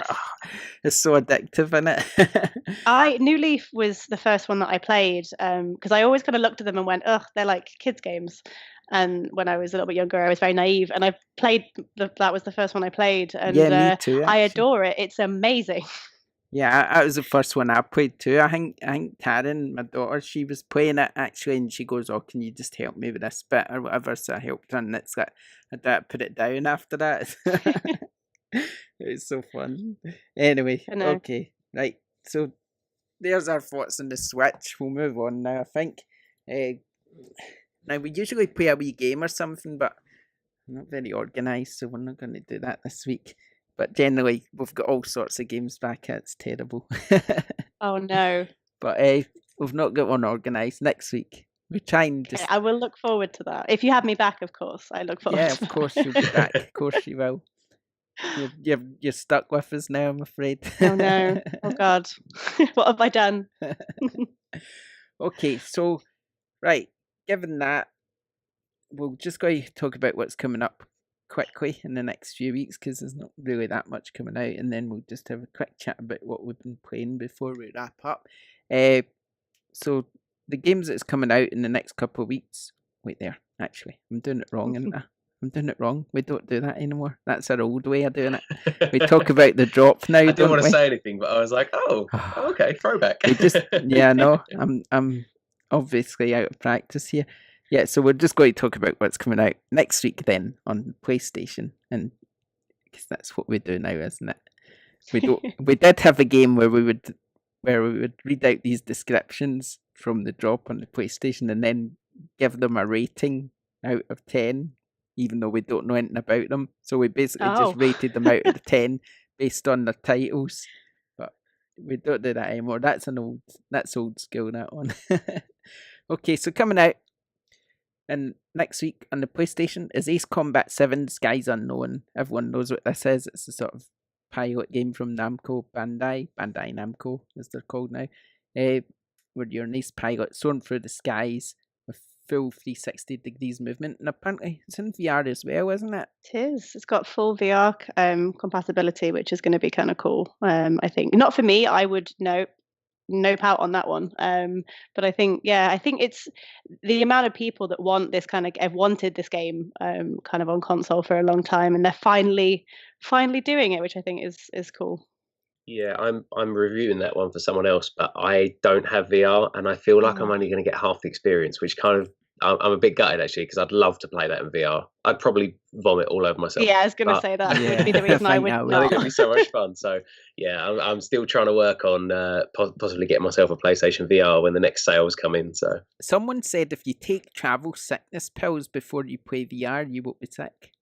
it's so addictive, isn't it? New Leaf was the first one that I played because I always kind of looked at them and went, ugh, they're like kids games. And when I was a little bit younger, I was very naive, and I played. That was the first one I played, and me too, I adore it. It's amazing. Yeah, that was the first one I played too. I think Taryn, my daughter, she was playing it actually, and she goes, "Oh, can you just help me with this bit or whatever?" So I helped her, and it's like I had to put it down after that. It was so fun. Anyway, I know. okay, right. So there's our thoughts on the Switch. We'll move on now. I think. Now we usually play a wee game or something, but I'm not very organised, so we're not going to do that this week. But generally, we've got all sorts of games back. It's terrible. Oh no. But we've not got one organised next week. We're trying to. Okay, I will look forward to that. If you have me back, of course. I look forward Yeah, to of that. course you'll be back. Of course you will. You're stuck with us now, I'm afraid. Oh no. Oh God. What have I done? Okay, so right, given that, we'll just go talk about what's coming up quickly in the next few weeks because there's not really that much coming out, and then we'll just have a quick chat about what we've been playing before we wrap up. So the games that's coming out in the next couple of weeks. Wait there, actually, I'm doing it wrong, isn't I? I'm doing it wrong. We don't do that anymore. That's our old way of doing it. We talk about the drop now. I didn't want to we? say anything, but I was like, "Oh, okay, throwback." We just, yeah, no, I'm obviously out of practice here. Yeah, so we're just going to talk about what's coming out next week then on PlayStation, and because that's what we do now, isn't it? We don't. We did have a game where we would read out these descriptions from the drop on the PlayStation and then give them a rating out of 10, even though we don't know anything about them. So we basically just rated them out of 10 based on their titles. But we don't do that anymore. That's old school, that one. Okay, so coming out and next week on the PlayStation is Ace Combat 7 Skies Unknown. Everyone knows what this is. It's a sort of pilot game from Bandai Namco, as they're called now, where you're an ace pilot soaring through the skies with full 360 degrees movement, and apparently it's in VR as well, isn't it? It is. It's got full VR compatibility, which is going to be kind of cool. I think not for me. I would nope out on that one. But I think it's the amount of people that want this have wanted this game kind of on console for a long time, and they're finally doing it, which I think is cool. Yeah, I'm reviewing that one for someone else, but I don't have VR, and I feel like I'm only going to get half the experience, which kind of I'm a bit gutted actually because I'd love to play that in VR. I'd probably vomit all over myself. Yeah, I was going to say that would be the reason I would not. I think it'd be so much fun. So yeah, I'm still trying to work on possibly getting myself a PlayStation VR when the next sales come in. So someone said if you take travel sickness pills before you play VR, you won't be sick.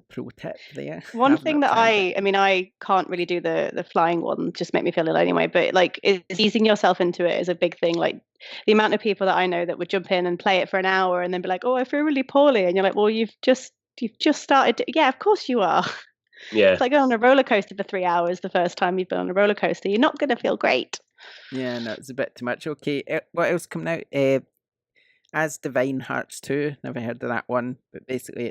Pro tip there. One thing that I can't really do the flying one, just make me feel ill anyway, but like is easing yourself into it is a big thing. Like the amount of people that I know that would jump in and play it for an hour and then be like, oh, I feel really poorly, and you're like, well, you've just started. Yeah, of course you are. Yeah, it's like going on a roller coaster for 3 hours the first time you've been on a roller coaster. You're not going to feel great. Yeah, no, it's a bit too much. Okay, what else coming out? As Divine Hearts 2. Never heard of that one, but basically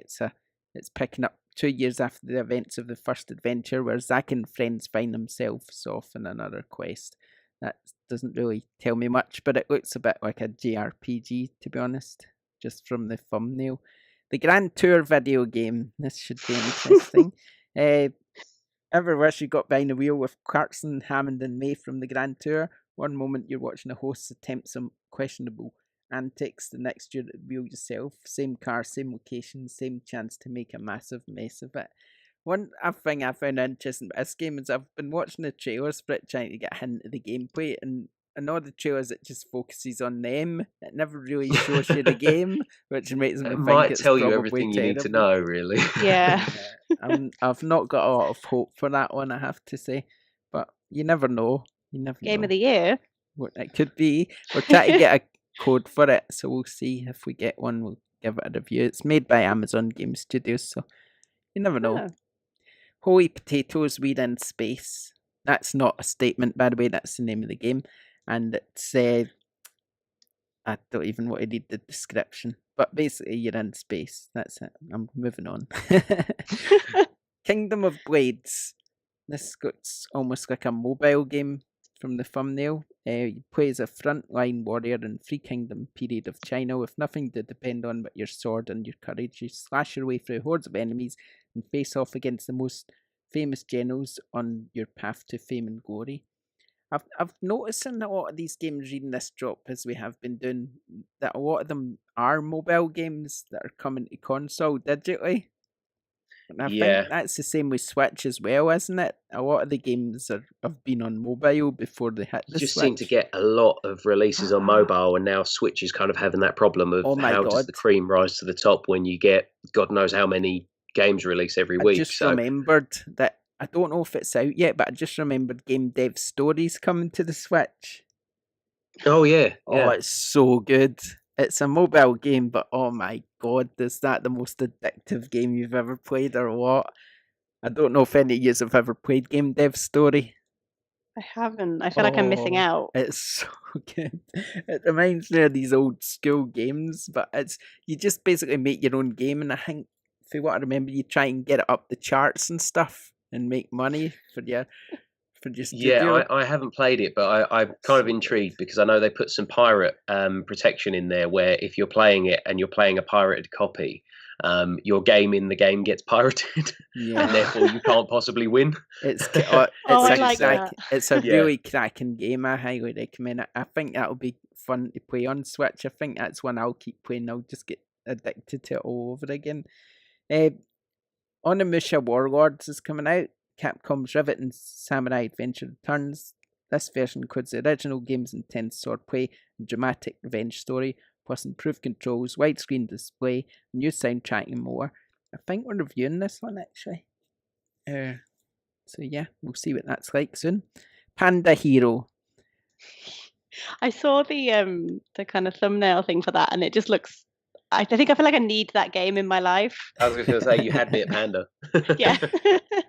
it's picking up 2 years after the events of the first adventure, where Zack and friends find themselves off on another quest. That doesn't really tell me much, but it looks a bit like a JRPG, to be honest, just from the thumbnail. The Grand Tour video game. This should be interesting. Ever wish you got behind the wheel with Clarkson, Hammond and May from the Grand Tour? One moment you're watching a host attempt some questionable antics, the next you're at the wheel yourself. Same car, same location, same chance to make a massive mess of it. One thing I found interesting about this game is I've been watching the trailers for it, trying to get a hint of the gameplay, and in all the trailers it just focuses on them. It never really shows you the game, which makes me think might it's tell you probably everything terrible. You need to know, really. Yeah. I've not got a lot of hope for that one, I have to say, but you never know. Game of the year. What it could be. We're trying to get a code for it, so we'll see if we get one. We'll give it a review. It's made by Amazon Game Studios, so you never know. Holy Potatoes, We're in Space. That's not a statement, by the way. That's the name of the game, and it's I don't even want to read the description, but basically you're in space. That's it. I'm moving on. Kingdom of Blades. This looks almost like a mobile game from the thumbnail. You play as a frontline warrior in Free Kingdom period of China with nothing to depend on but your sword and your courage. You slash your way through hordes of enemies and face off against the most famous generals on your path to fame and glory. I've noticed in a lot of these games reading this drop as we have been doing that a lot of them are mobile games that are coming to console digitally. And I think that's the same with Switch as well, isn't it? A lot of the games have been on mobile before they hit the just Switch. seem to get a lot of releases on mobile, and now Switch is kind of having that problem of how does the cream rise to the top when you get God knows how many games release every week. I just remembered that, I don't know if it's out yet, but I just remembered Game Dev Stories coming to the Switch. Oh, yeah. Oh, it's so good. It's a mobile game, but oh my god, is that the most addictive game you've ever played or what? I don't know if any of you have ever played Game Dev Story. I haven't. I feel like I'm missing out. It's so good. It reminds me of these old school games, but you just basically make your own game, and I think, for what I remember, you try and get it up the charts and stuff and make money for your studio. Yeah, I haven't played it, but I'm kind of intrigued because I know they put some pirate protection in there where if you're playing it and you're playing a pirated copy, your game in the game gets pirated, and therefore you can't possibly win. It's a really cracking game. I highly recommend it. I think that'll be fun to play on Switch. I think that's one I'll keep playing. I'll just get addicted to it all over again. Onimusha Warlords is coming out. Capcom's riveting samurai adventure returns. This version includes the original game's intense swordplay and dramatic revenge story, plus improved controls, widescreen display, new soundtrack and more. I think we're reviewing this one actually. So yeah, we'll see what that's like soon. Panda Hero. I saw the kind of thumbnail thing for that, and it just looks. I feel like I need that game in my life. I was going to say, you had me at Panda. Yeah.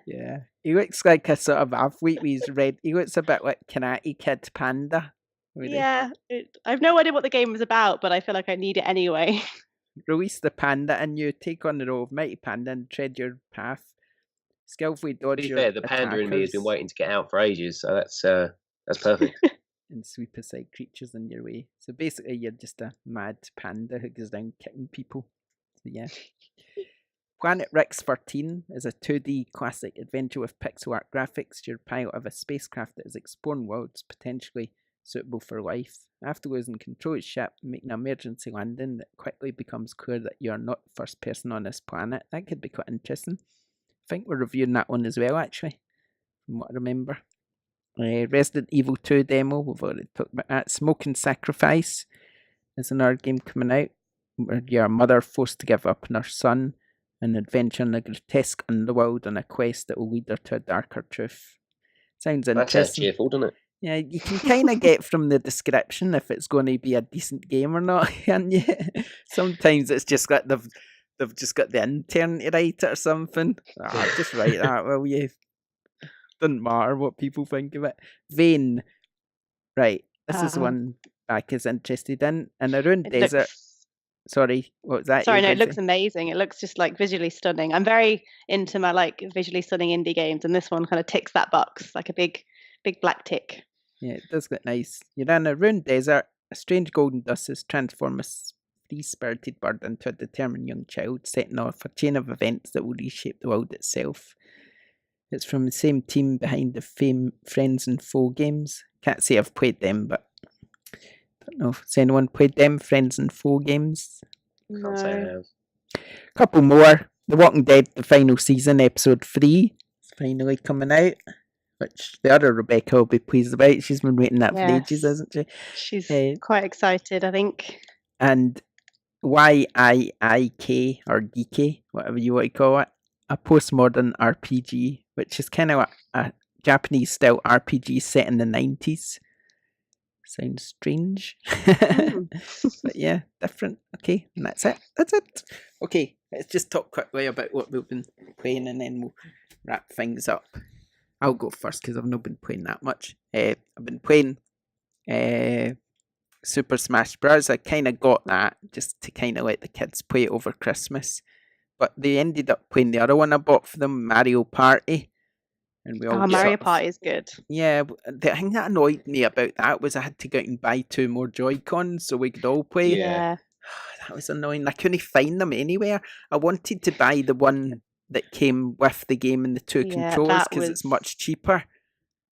Yeah. He looks like a sort of athlete with his red. He looks a bit like Karate Kid Panda. Really. Yeah. I have no idea what the game was about, but I feel like I need it anyway. Release the panda and you take on the role of Mighty Panda and tread your path. Skillfully dodge your the panda in me has been waiting to get out for ages, so that's perfect. And sweep aside creatures in your way. So basically you're just a mad panda who goes down kicking people. So yeah. Planet Risk 13 is a 2D classic adventure with pixel art graphics. You're a pilot of a spacecraft that is exploring worlds potentially suitable for life. After losing control of the ship and making an emergency landing, it quickly becomes clear that you are not the first person on this planet. That could be quite interesting. I think we're reviewing that one as well, actually, from what I remember. Resident Evil 2 demo, we've already talked about that. Smoke and Sacrifice is another game coming out where you're a mother forced to give up on her son, an adventure in a grotesque underworld and a quest that will lead her to a darker truth. Sounds interesting. That sounds cheerful, doesn't it? Yeah, you can kind of get from the description if it's going to be a decent game or not, can't you? Sometimes it's just got they've just got the intern to write it or something. Just write that, will you? Doesn't matter what people think of it. Vane. Right. This is one Back is interested in. And Around Desert. Sorry, what was that? Sorry, no, it looks amazing. It looks just like visually stunning. I'm very into my like visually stunning indie games, and this one kind of ticks that box, like a big black tick. Yeah, it does look nice. You're in a ruined desert. A strange golden dust has transformed a free-spirited bird into a determined young child, setting off a chain of events that will reshape the world itself. It's from the same team behind the Friends and Foe games. Can't say I've played them, but I don't know. Has anyone played them, Friends and Foe games? Can't say I have. Couple more. The Walking Dead, the final season, episode 3, is finally coming out, which the other Rebecca will be pleased about. She's been waiting that for ages, hasn't she? She's quite excited, I think. And YIIK, or DK, whatever you want to call it, a postmodern RPG, which is kind of a Japanese-style RPG set in the 90s. Sounds strange. But yeah, different. Okay, and that's it. Okay, let's just talk quickly about what we've been playing and then we'll wrap things up. I'll go first because I've not been playing that much. I've been playing Super Smash Bros. I kind of got that just to kind of let the kids play it over Christmas. But they ended up playing the other one I bought for them, Mario Party. And we all Mario Party is good. Yeah, the thing that annoyed me about that was I had to go out and buy 2 more Joy-Cons so we could all play. Yeah. That was annoying. I couldn't find them anywhere. I wanted to buy the that came with the game and the 2 Yeah, controllers that because it's was much cheaper.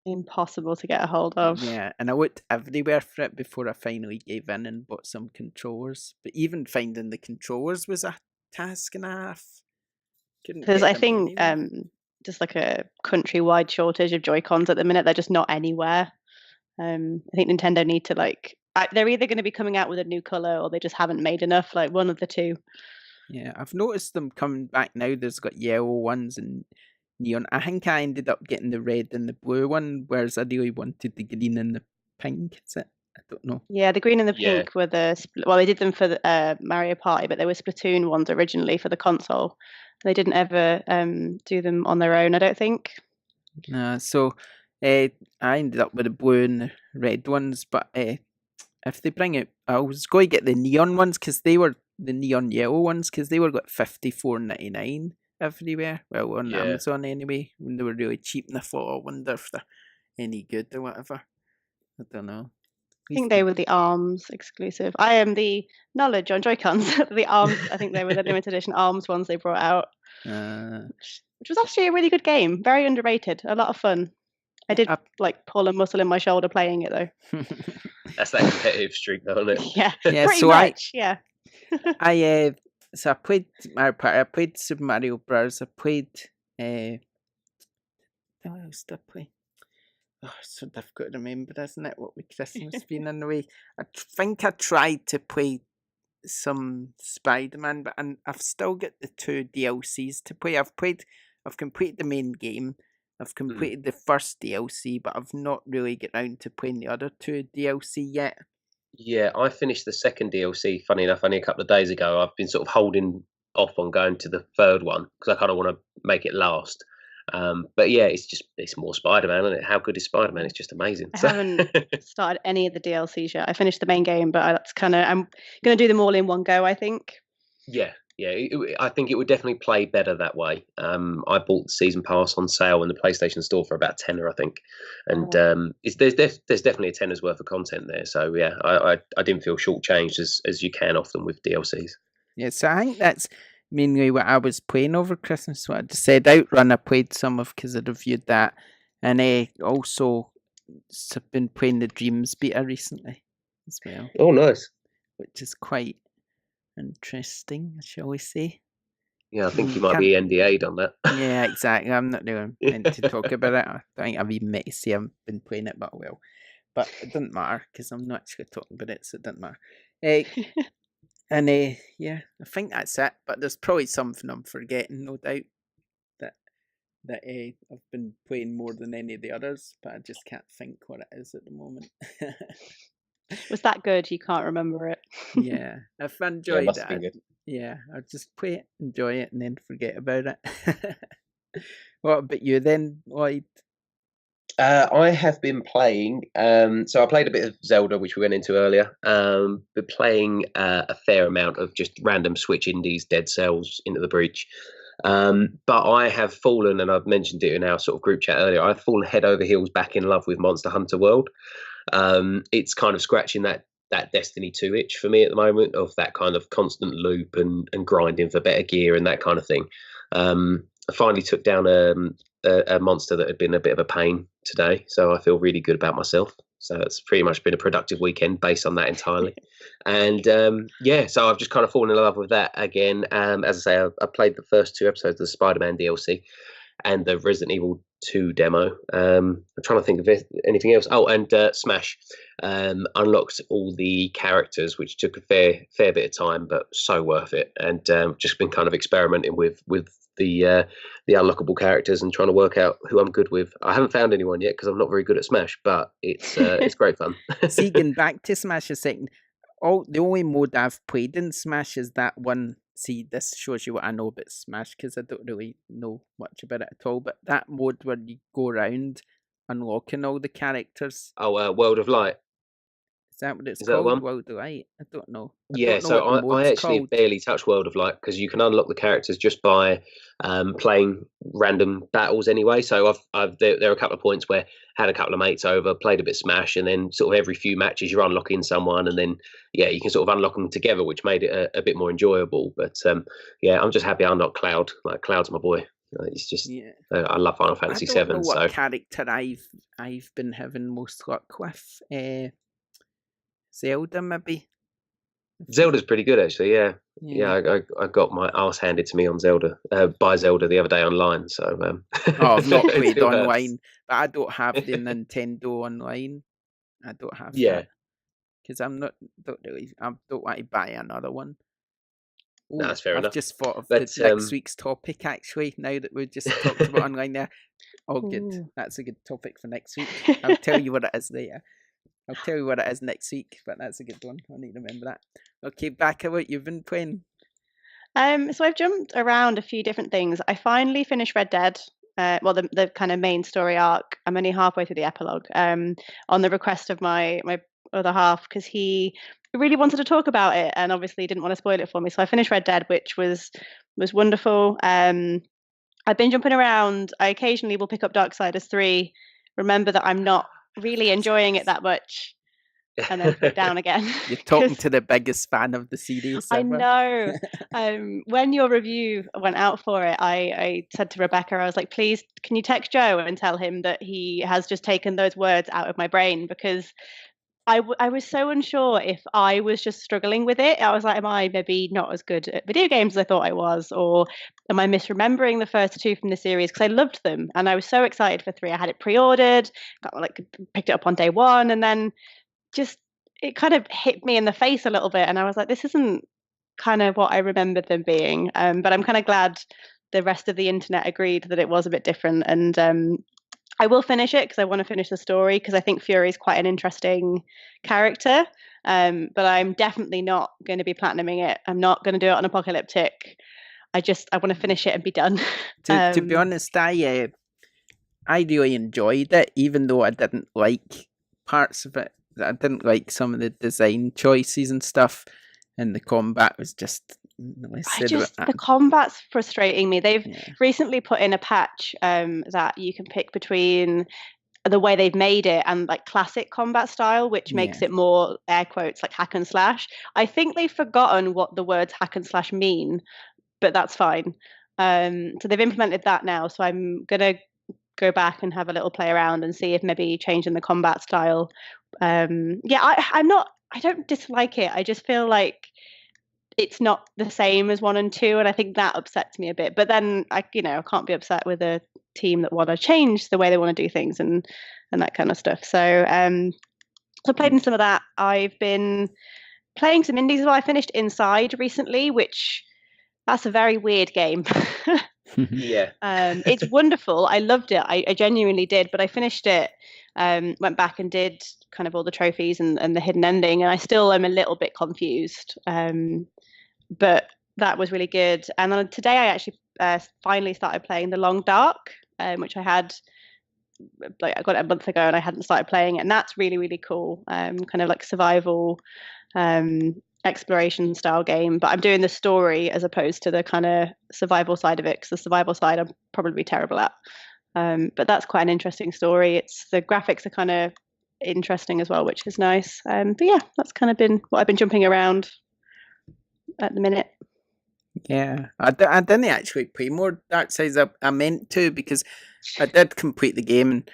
impossible to get a hold of. Yeah, and I looked everywhere for it before I finally gave in and bought some controllers. But even finding the controllers was a task and a half. Couldn't There's, get I them think, anywhere. just like a countrywide shortage of Joy-Cons at the minute. They're just not anywhere. I think Nintendo need to they're either going to be coming out with a new color or they just haven't made enough. Like one of the two. Yeah, I've noticed them coming back now. There's got yellow ones and neon. I think I ended up getting the red and the blue one, whereas I really wanted the green and the pink. Is it? I don't know. Yeah, the green and the Yeah. pink were well, they did them for the Mario Party, but they were Splatoon ones originally for the console. They didn't ever do them on their own, I don't think. So I ended up with the blue and the red ones, but if they bring it, I was going to get the neon ones because they were the neon yellow ones because they were got $54.99 everywhere. Well, on Yeah. Amazon anyway, when they were really cheap, and I thought, I wonder if they're any good or whatever. I don't know. I think they were the ARMS exclusive. I am the knowledge on Joy-Cons. The ARMS, I think they were the limited edition ARMS ones they brought out, which was actually a really good game. Very underrated. A lot of fun. I did pull a muscle in my shoulder playing it though. That's that competitive streak, though, isn't it? Yeah, Yeah, pretty so much. Yeah. I played Mario Party. I played Super Mario Bros. I played what else did I play? Oh, it's so difficult to remember, isn't it? What with Christmas being in the way, I think I tried to play some Spider-Man, but I've still got the 2 DLCs to play. I've completed the main game. I've completed the first DLC, but I've not really got round to playing the other 2 DLC yet. Yeah, I finished the second DLC, funny enough, only a couple of days ago. I've been sort of holding off on going to the third one because I kind of want to make it last. But yeah, it's more Spider-Man, isn't it? How good is Spider-Man? It's just amazing. I haven't started any of the DLCs yet. I finished the main game, but I'm going to do them all in one go, I think. Yeah. I think it would definitely play better that way. I bought the season pass on sale in the PlayStation Store for about £10, I think, and there's definitely a £10's worth of content there. So yeah, I didn't feel shortchanged as you can often with DLCs. Yeah, so I think that's mainly what I was playing over Christmas. So I just said Outrun. I played some of because I reviewed that, and also have been playing the Dreams beta recently as well. Oh, nice. Which is quite interesting, shall we say? Yeah, I think you might be NDA'd on that. Yeah, exactly. I'm not really meant to talk about it. I think I've even meant to say I've been playing it, but it doesn't matter because I'm not actually talking about it, so it doesn't matter. Yeah, I think that's it. But there's probably something I'm forgetting, no doubt. That I've been playing more than any of the others, but I just can't think what it is at the moment. Was that good? You can't remember it. Yeah, I've enjoyed must be it. good. Yeah, I'll just play it, enjoy it, and then forget about it. What about you then, Lloyd? I have been playing. So I played a bit of Zelda, which we went into earlier. But playing a fair amount of just random Switch indies, Dead Cells, Into the Breach. But I have fallen, and I've mentioned it in our sort of group chat earlier. I've fallen head over heels back in love with Monster Hunter World. It's kind of scratching that Destiny 2 itch for me at the moment, of that kind of constant loop and grinding for better gear and that kind of thing. I finally took down a monster that had been a bit of a pain today, so I feel really good about myself. So it's pretty much been a productive weekend based on that entirely. And so I've just kind of fallen in love with that again. As I say, I played the first 2 episodes of the Spider-Man DLC and the Resident Evil 2 demo. I'm trying to think of anything else. Oh, and Smash unlocked all the characters, which took a fair bit of time, but so worth it. And just been kind of experimenting with the unlockable characters and trying to work out who I'm good with. I haven't found anyone yet because I'm not very good at Smash, but it's great fun. See, going back to Smash a second, the only mode I've played in Smash is that one. See, this shows you what I know about Smash because I don't really know much about it at all. But that mode where you go around unlocking all the characters. Oh, World of Light. that what it's Is that the called? one? World of Light? I don't know. I Yeah, don't know so what the I mode's actually called. have barely touched World of Light because you can unlock the characters just by playing random battles anyway. So there are a couple of points where I had a couple of mates over, played a bit of Smash, and then sort of every few matches you're unlocking someone, and then you can sort of unlock them together, which made it a bit more enjoyable. But I'm just happy I unlocked Cloud. Like Cloud's my boy. It's just Yeah. I love Final I Fantasy don't know VII. what So character I've been having most luck with. Zelda, maybe. Zelda's pretty good actually. Yeah, I got my arse handed to me on Zelda by Zelda the other day online. So Oh, I've not it played still hurts. online, but I don't have the Nintendo Online. I don't have Yeah. that because I don't want to buy another one. No, Oh, that's fair I've enough. just thought of But the next week's topic actually. Now that we've just talked about online there. Oh, good. Ooh. That's a good topic for next week. I'll tell you what it is later. I'll tell you what it is next week, but that's a good one. I need to remember that. Okay, back at what you've been playing. So I've jumped around a few different things. I finally finished Red Dead. Well, the kind of main story arc. I'm only halfway through the epilogue. On the request of my other half, because he really wanted to talk about it, and obviously didn't want to spoil it for me. So I finished Red Dead, which was wonderful. I've been jumping around. I occasionally will pick up Darksiders 3. Remember that I'm not really enjoying it that much, and then put it down again. You're talking 'Cause to the biggest fan of the series I ever. know. When your review went out for it, I said to Rebecca, I was like, please, can you text Joe and tell him that he has just taken those words out of my brain? Because I was so unsure if I was just struggling with it. I was like, am I maybe not as good at video games as I thought I was? Or am I misremembering the first two from the series? Because I loved them and I was so excited for 3. I had it pre-ordered, picked it up on day one, and then just it kind of hit me in the face a little bit. And I was like, this isn't kind of what I remembered them being. But I'm kind of glad the rest of the internet agreed that it was a bit different. And I will finish it because I want to finish the story because I think Fury is quite an interesting character. But I'm definitely not going to be platinuming it. I'm not going to do it on Apocalyptic. I want to finish it and be done. To be honest, I really enjoyed it, even though I didn't like parts of it. I didn't like some of the design choices and stuff, and the combat was just. The combat's frustrating me. They've recently put in a patch that you can pick between the way they've made it and like classic combat style, which makes it more air quotes like hack and slash. I think they've forgotten what the words hack and slash mean, but that's fine. So they've implemented that now. So I'm gonna go back and have a little play around and see if maybe changing the combat style. I'm not. I don't dislike it. I just feel like it's not the same as 1 and 2, and I think that upsets me a bit. But then I can't be upset with a team that want to change the way they want to do things and that kind of stuff. So I played in some of that. I've been playing some indies as well. I finished Inside recently, which that's a very weird game. Yeah. It's wonderful. I loved it. I genuinely did. But I finished it, went back and did kind of all the trophies and the hidden ending, and I still am a little bit confused. But that was really good. And then today I actually finally started playing The Long Dark, which I got it a month ago and I hadn't started playing it. And that's really, really cool. Kind of like survival exploration style game. But I'm doing the story as opposed to the kind of survival side of it, because the survival side I'm probably terrible at. But that's quite an interesting story. The graphics are kind of interesting as well, which is nice. But yeah, that's kind of been what I've been jumping around at the minute. Yeah, I didn't actually play more Darksiders. I meant to, because I did complete the game and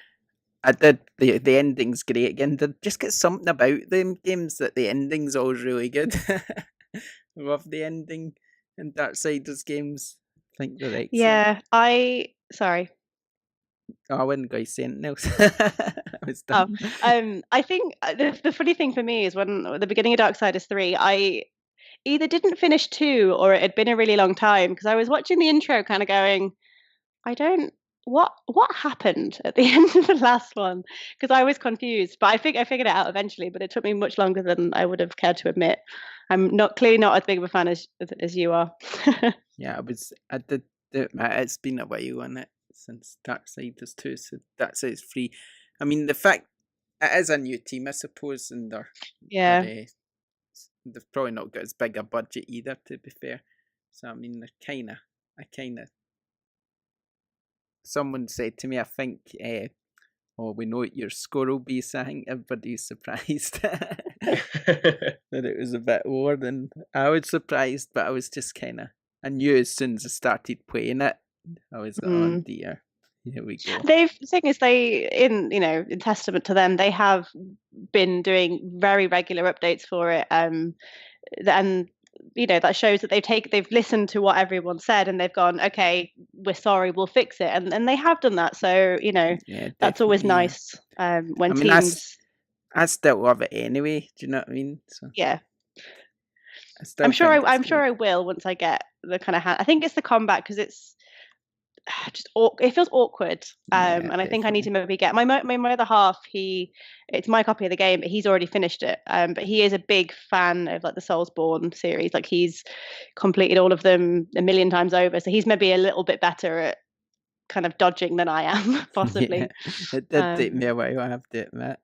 I did the ending's great again. They just get something about them games that the ending's always really good. I love the ending in Darksiders games. I think they're excellent. Yeah, sorry. Oh, I wouldn't go say anything else. I was done. I think the funny thing for me is when at the beginning of Darksiders 3, I either didn't finish 2 or it had been a really long time, because I was watching the intro kind of going, what happened at the end of the last one, because I was confused. But I think I figured it out eventually, but it took me much longer than I would have cared to admit. I'm clearly not as big of a fan as you are. Yeah, I did it's been a while on it since Darksiders 2, so Darksiders 3. I mean, the fact It is a new team, I suppose, and Yeah. they've probably not got as big a budget either, to be fair. So I mean, someone said to me, I think, we know what your score will be, so I think everybody's surprised that it was a bit lower than I was surprised, but I was just I knew as soon as I started playing it, I was like, oh dear, here we go. The thing is, in testament to them, they have been doing very regular updates for it, and that shows that they've listened to what everyone said, and they've gone, okay, we're sorry, we'll fix it, and they have done that. So that's always nice. When teams, I still love it anyway. Do you know what I mean? So yeah, I'm sure I will once I get the kind of I think it's the combat, because it's just it feels awkward, and I think I need to maybe get my other half. It's my copy of the game, but he's already finished it. But he is a big fan of like the Soulsborne series. Like he's completed all of them a million times over, so he's maybe a little bit better at kind of dodging than I am, possibly. Yeah, it did take me a while, I have to admit.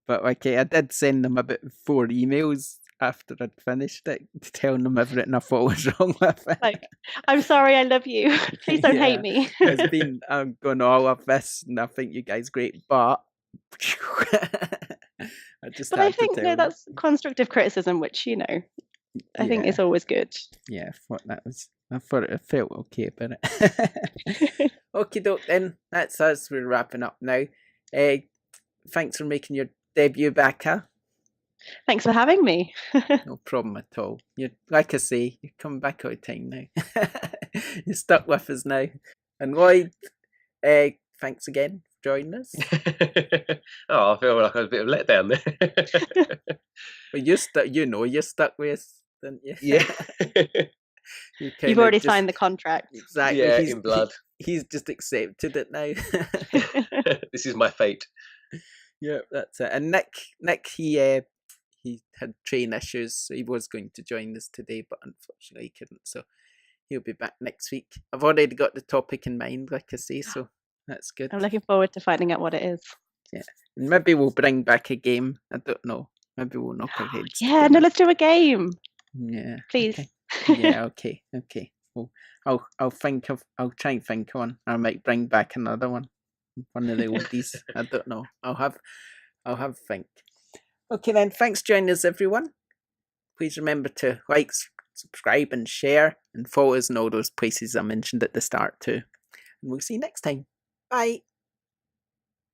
But okay, I did send them about 4 emails after I'd finished it, telling them everything I thought was wrong with it. Like, I'm sorry, I love you. Please don't hate me. I'm going all of this, and I think you guys great, but I think that's constructive criticism, which I think is always good. Yeah, I thought it felt okay about it. Okay, doke, then that's us. We're wrapping up now. Thanks for making your debut back, huh? Thanks for having me. No problem at all. Like I say, you're coming back all the time now. You're stuck with us now. And Lloyd, thanks again for joining us. I feel like I was a bit of a letdown there. Well, you're stuck with us, didn't you? Yeah. You've already signed the contract. Exactly. Yeah, in blood. He's just accepted it now. This is my fate. Yeah, that's it. And Nick, he had train issues, so he was going to join us today, but unfortunately he couldn't. So he'll be back next week. I've already got the topic in mind, like I say, so that's good. I'm looking forward to finding out what it is. Yeah, and maybe we'll bring back a game. I don't know. Maybe we'll knock our heads. Yeah, no, let's do a game. Yeah, please. Okay. Yeah, okay. Well, I'll try and think of one. I might bring back another one. One of the oldies. I don't know. I'll have a think. Okay then, thanks for joining us, everyone. Please remember to like, subscribe and share, and follow us in all those places I mentioned at the start too. And we'll see you next time. Bye.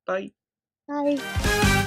Bye. Bye.